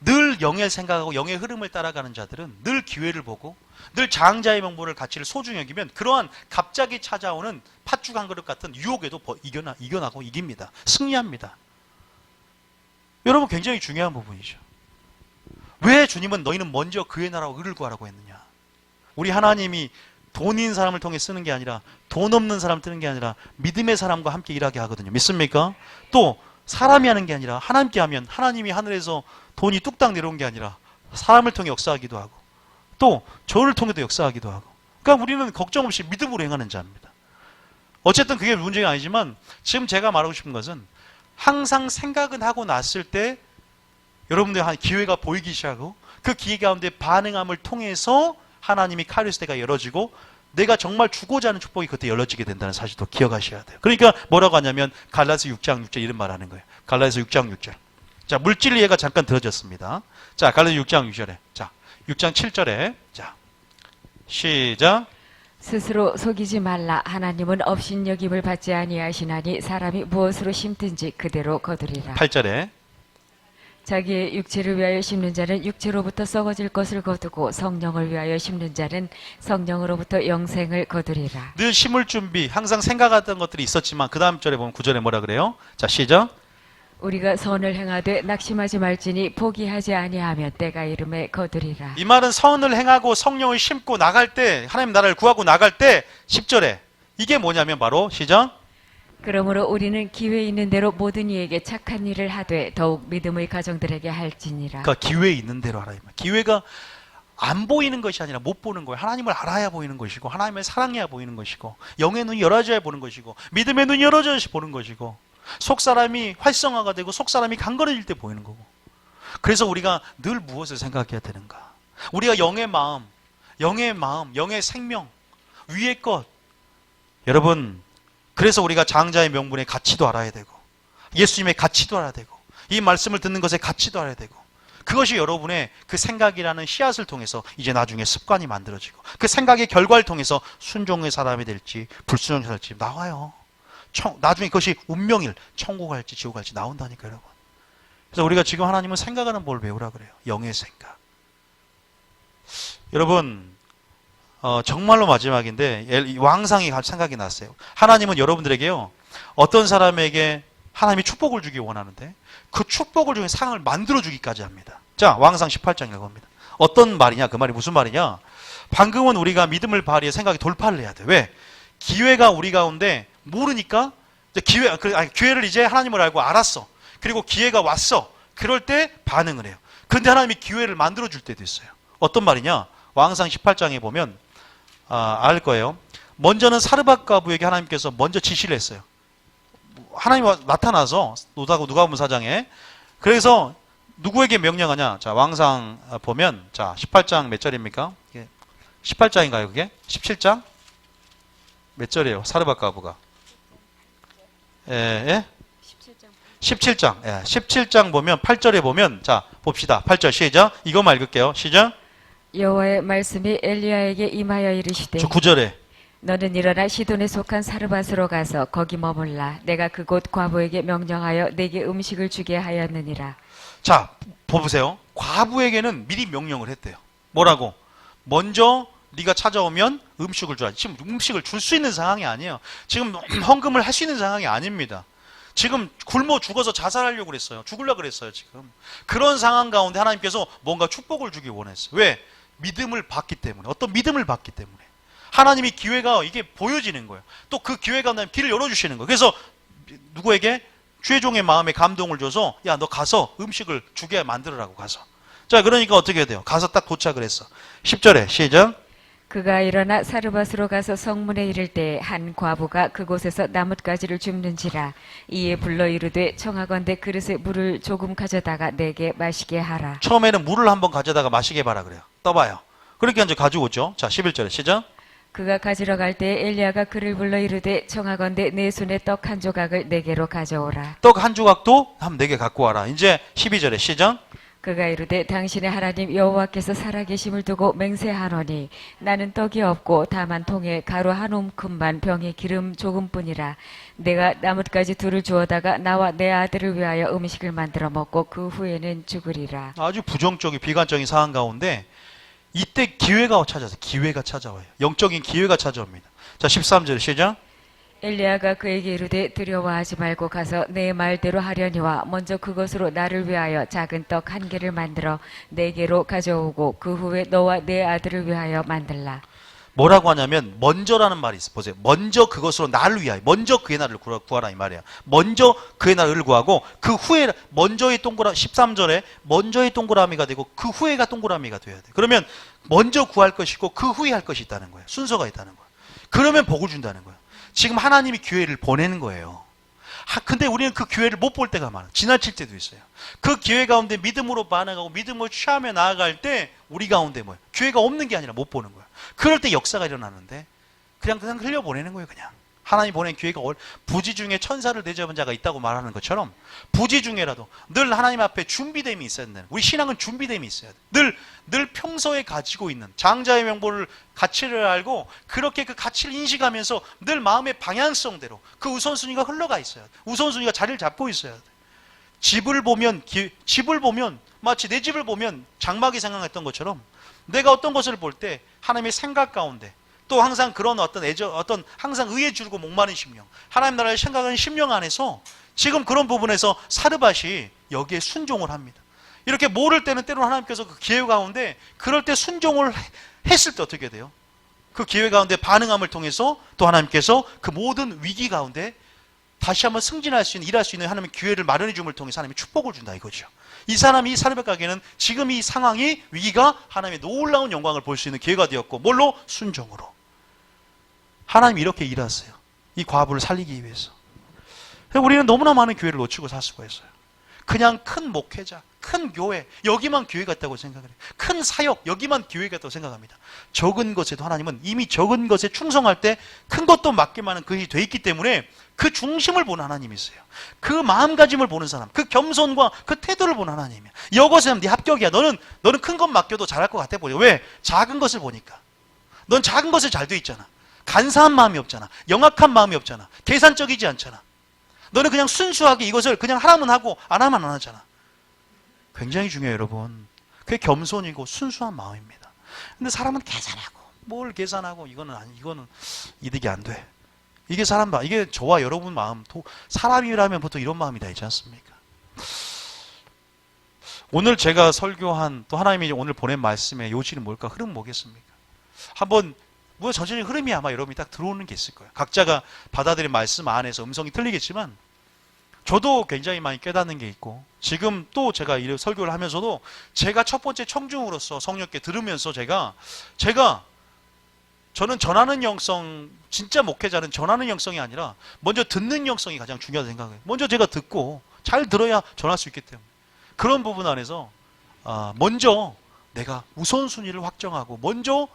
늘 영의 생각하고 영의 흐름을 따라가는 자들은 늘 기회를 보고 늘 장자의 명분을 가치를 소중히 여기면 그러한 갑자기 찾아오는 팥죽 한 그릇 같은 유혹에도 이겨나고 이깁니다. 승리합니다. 여러분 굉장히 중요한 부분이죠. 왜 주님은 너희는 먼저 그의 나라와 의를 구하라고 했느냐. 우리 하나님이 돈 있는 사람을 통해 쓰는 게 아니라 돈 없는 사람 뜨는 게 아니라 믿음의 사람과 함께 일하게 하거든요. 믿습니까? 또 사람이 하는 게 아니라 하나님께 하면 하나님이 하늘에서 돈이 뚝딱 내려온 게 아니라 사람을 통해 역사하기도 하고 또 저를 통해도 역사하기도 하고 그러니까 우리는 걱정 없이 믿음으로 행하는 자입니다. 어쨌든 그게 문제가 아니지만 지금 제가 말하고 싶은 것은 항상 생각은 하고 났을 때 여러분들 한 기회가 보이기 시작하고 그 기회 가운데 반응함을 통해서 하나님이 카리스대가 열어지고 내가 정말 주고자 하는 축복이 그때 열어지게 된다는 사실도 기억하셔야 돼요. 그러니까 뭐라고 하냐면 갈라디아서 6장 6절 이런 말 하는 거예요. 갈라디아서 6장 6절. 자, 물질 이해가 잠깐 들어졌습니다. 자, 갈라디아서 6장 6절에. 자, 6장 7절에. 자, 시작. 스스로 속이지 말라. 하나님은 업신여김을 받지 아니하시나니 사람이 무엇으로 심든지 그대로 거두리라. 8절에. 자기의 육체를 위하여 심는 자는 육체로부터 썩어질 것을 거두고 성령을 위하여 심는 자는 성령으로부터 영생을 거두리라. 늘 심을 준비, 항상 생각하던 것들이 있었지만 그 다음 절에 보면 9절에 뭐라 그래요? 자, 시작. 우리가 선을 행하되 낙심하지 말지니 포기하지 아니하면 때가 이름에 거두리라. 이 말은 선을 행하고 성령을 심고 나갈 때 하나님 나라를 구하고 나갈 때 10절에 이게 뭐냐면 바로 시작. 그러므로 우리는 기회 있는 대로 모든 이에게 착한 일을 하되 더욱 믿음의 가정들에게 할지니라. 그러니까 기회 있는 대로 하라. 기회가 안 보이는 것이 아니라 못 보는 거예요. 하나님을 알아야 보이는 것이고 하나님을 사랑해야 보이는 것이고 영의 눈이 열어져야 보는 것이고 믿음의 눈이 열어져야 보는 것이고 속사람이 활성화가 되고 속사람이 강건해질 때 보이는 거고 그래서 우리가 늘 무엇을 생각해야 되는가. 우리가 영의 마음, 영의 생명, 위의 것 여러분 그래서 우리가 장자의 명분의 가치도 알아야 되고 예수님의 가치도 알아야 되고 이 말씀을 듣는 것의 가치도 알아야 되고 그것이 여러분의 그 생각이라는 씨앗을 통해서 이제 나중에 습관이 만들어지고 그 생각의 결과를 통해서 순종의 사람이 될지 불순종의 사람이 될지 나와요. 나중에 그것이 운명일 천국 갈지 지옥 갈지 나온다니까요, 여러분. 그래서 우리가 지금 하나님은 생각하는 법을 배우라 그래요. 영의 생각. 여러분 정말로 마지막인데 왕상이 생각이 났어요. 하나님은 여러분들에게요 어떤 사람에게 하나님이 축복을 주기 원하는데 그 축복을 중에 상황을 만들어주기까지 합니다. 자, 왕상 18장에 겁니다. 어떤 말이냐, 그 말이 무슨 말이냐. 방금은 우리가 믿음을 발휘해 생각에 돌파를 해야 돼. 왜? 기회가 우리 가운데 모르니까 기회를 이제 하나님을 알고 알았어. 그리고 기회가 왔어. 그럴 때 반응을 해요. 그런데 하나님이 기회를 만들어줄 때도 있어요. 어떤 말이냐. 왕상 18장에 보면 알 거예요. 먼저는 사르밧 과부에게 하나님께서 먼저 지시를 했어요. 하나님이 나타나서 누가복음 4장에 그래서 누구에게 명령하냐? 자, 왕상 보면 자, 18장 몇 절입니까? 18장인가요, 그게? 17장? 몇 절이에요? 사르밧 과부가. 예? 17장. 예, 17장 보면 8절에 보면 자, 봅시다. 8절 시작. 이거만 읽을게요. 시작. 여호와의 말씀이 엘리야에게 임하여 이르시되 저 9절에 너는 일어나 시돈에 속한 사르밧으로 가서 거기 머물라. 내가 그곳 과부에게 명령하여 내게 음식을 주게 하였느니라. 자, 보세요. 과부에게는 미리 명령을 했대요. 뭐라고? 먼저 네가 찾아오면 음식을 줘야지. 지금 음식을 줄 수 있는 상황이 아니에요. 지금 헌금을 할 수 있는 상황이 아닙니다. 지금 굶어 죽어서 자살하려고 그랬어요. 죽으려고 그랬어요, 지금. 그런 상황 가운데 하나님께서 뭔가 축복을 주기 원했어요. 왜? 믿음을 받기 때문에. 어떤 믿음을 받기 때문에. 하나님이 기회가 이게 보여지는 거예요. 또 그 기회가 하나님 길을 열어주시는 거예요. 그래서 누구에게? 죄종의 마음에 감동을 줘서 야, 너 가서 음식을 주게 만들으라고 가서. 자, 그러니까 어떻게 돼요? 가서 딱 도착을 했어. 10절에 시작. 그가 일어나 사르밧으로 가서 성문에 이를 때 한 과부가 그곳에서 나뭇가지를 줍는지라. 이에 불러 이르되 청하건대 그릇에 물을 조금 가져다가 내게 마시게 하라. 처음에는 물을 한번 가져다가 마시게 봐라 그래요. 떠봐요. 그렇게 이제 가지고 오죠. 자, 11절에 시작. 그가 가지러 갈 때 엘리야가 그를 불러 이르되 청하건대 내 손에 떡 한 조각을 내게로 가져오라. 떡 한 조각도 한 4개 갖고 와라. 이제 12절에 시작. 그가 이르되 당신의 하나님 여호와께서 살아계심을 두고 맹세하노니 나는 떡이 없고 다만 통에 가루 한 움큼만 병에 기름 조금뿐이라. 내가 나뭇가지 둘을 주어다가 나와 내 아들을 위하여 음식을 만들어 먹고 그 후에는 죽으리라. 아주 부정적인 비관적인 상황 가운데 이때 기회가 찾아와요. 영적인 기회가 찾아옵니다. 자, 13절 시작. 엘리야가 그에게 이르되 두려워하지 말고 가서 내 말대로 하려니와 먼저 그것으로 나를 위하여 작은 떡 1개를 만들어 내게로 가져오고 그 후에 너와 내 아들을 위하여 만들라. 뭐라고 하냐면 먼저라는 말이 있어요. 보세요. 먼저 그것으로 나를 위하여 먼저 그의 나라를 구하라 이 말이에요. 먼저 그의 나라를 구하고 그 후에 먼저의 13절에 먼저의 동그라미가 되고 그 후에가 동그라미가 돼야 돼. 그러면 먼저 구할 것이 있고 그 후에 할 것이 있다는 거예요. 순서가 있다는 거예요. 그러면 복을 준다는 거예요. 지금 하나님이 기회를 보내는 거예요. 근데 우리는 그 기회를 못 볼 때가 많아. 지나칠 때도 있어요. 그 기회 가운데 믿음으로 반응하고 믿음을 취하며 나아갈 때 우리 가운데 뭐예요? 기회가 없는 게 아니라 못 보는 거예요. 그럴 때 역사가 일어나는데 그냥 흘려보내는 거예요. 그냥 하나님 보낸 기회가 부지 중에 천사를 대접한 자가 있다고 말하는 것처럼 부지 중에라도 늘 하나님 앞에 준비됨이 있어야 된다. 우리 신앙은 준비됨이 있어야 돼. 늘 평소에 가지고 있는 장자의 명분을 가치를 알고 그렇게 그 가치를 인식하면서 늘 마음의 방향성대로 그 우선순위가 흘러가 있어야 돼. 우선순위가 자리를 잡고 있어야 돼. 집을 보면 마치 내 집을 보면 장막이 생각했던 것처럼 내가 어떤 것을 볼 때 하나님의 생각 가운데 또 항상 그런 어떤 항상 의에 줄고 목마른 심령, 하나님 나라를 생각하는 심령 안에서 지금 그런 부분에서 사르밧이 여기에 순종을 합니다. 이렇게 모를 때는 때로는 하나님께서 그 기회 가운데 그럴 때 순종을 했을 때 어떻게 돼요? 그 기회 가운데 반응함을 통해서 또 하나님께서 그 모든 위기 가운데 다시 한번 승진할 수 있는, 일할 수 있는 하나님의 기회를 마련해 줌을 통해서 하나님이 축복을 준다 이거죠. 이 사람이 사르밧 가게는 지금 이 상황이 위기가 하나님의 놀라운 영광을 볼 수 있는 기회가 되었고 뭘로? 순종으로. 하나님이 이렇게 일하세요. 이 과부를 살리기 위해서. 우리는 너무나 많은 기회를 놓치고 살 수가 있어요. 그냥 큰 목회자, 큰 교회, 여기만 교회 같다고 생각을 해요. 큰 사역, 여기만 교회 같다고 생각합니다. 적은 것에도 하나님은 이미 적은 것에 충성할 때 큰 것도 맡길 만한 그것이 돼 있기 때문에 그 중심을 보는 하나님이세요. 그 마음가짐을 보는 사람, 그 겸손과 그 태도를 보는 하나님이야. 여것은 네 합격이야. 너는 큰 것 맡겨도 잘할 것 같아 보여. 왜? 작은 것을 보니까. 넌 작은 것에 잘 돼 있잖아. 간사한 마음이 없잖아. 영악한 마음이 없잖아. 계산적이지 않잖아. 너는 그냥 순수하게 이것을 그냥 하라면 하고 안 하면 안 하잖아. 굉장히 중요해요, 여러분. 그게 겸손이고 순수한 마음입니다. 근데 사람은 계산하고 뭘 계산하고 이거는 이득이 안 돼. 이게 이게 저와 여러분 마음, 사람이라면 보통 이런 마음이 다 있지 않습니까? 오늘 제가 설교한 또 하나님이 오늘 보낸 말씀의 요지는 뭘까? 흐름 뭐겠습니까? 한번 뭐 전체적인 흐름이 아마 여러분이 딱 들어오는 게 있을 거예요. 각자가 받아들인 말씀 안에서 음성이 틀리겠지만 저도 굉장히 많이 깨닫는 게 있고 지금 또 제가 이 설교를 하면서도 제가 첫 번째 청중으로서 성령께 들으면서 저는 전하는 영성, 진짜 목회자는 전하는 영성이 아니라 먼저 듣는 영성이 가장 중요하다고 생각해요. 먼저 제가 듣고 잘 들어야 전할 수 있기 때문에 그런 부분 안에서 먼저 내가 우선순위를 확정하고 먼저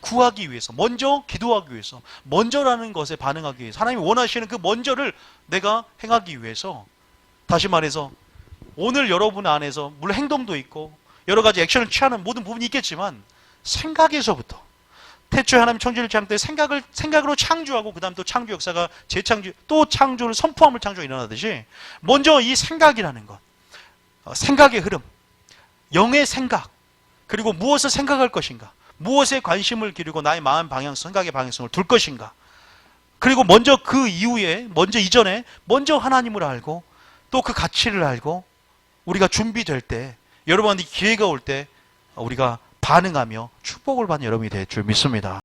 구하기 위해서, 먼저 기도하기 위해서, 먼저라는 것에 반응하기 위해서 하나님이 원하시는 그 먼저를 내가 행하기 위해서 다시 말해서 오늘 여러분 안에서 물론 행동도 있고 여러 가지 액션을 취하는 모든 부분이 있겠지만 생각에서부터 태초에 하나님 창조를 창조할 때 생각으로 창조하고 그 다음 또 창조 역사가 재창조 또 창조를 선포함을 창조가 일어나듯이 먼저 이 생각이라는 것 생각의 흐름 영의 생각 그리고 무엇을 생각할 것인가 무엇에 관심을 기르고 나의 마음 방향성 생각의 방향성을 둘 것인가 그리고 먼저 그 이후에 먼저 이전에 먼저 하나님을 알고 또 그 가치를 알고 우리가 준비될 때 여러분한테 기회가 올 때 우리가 반응하며 축복을 받는 여러분이 될 줄 믿습니다.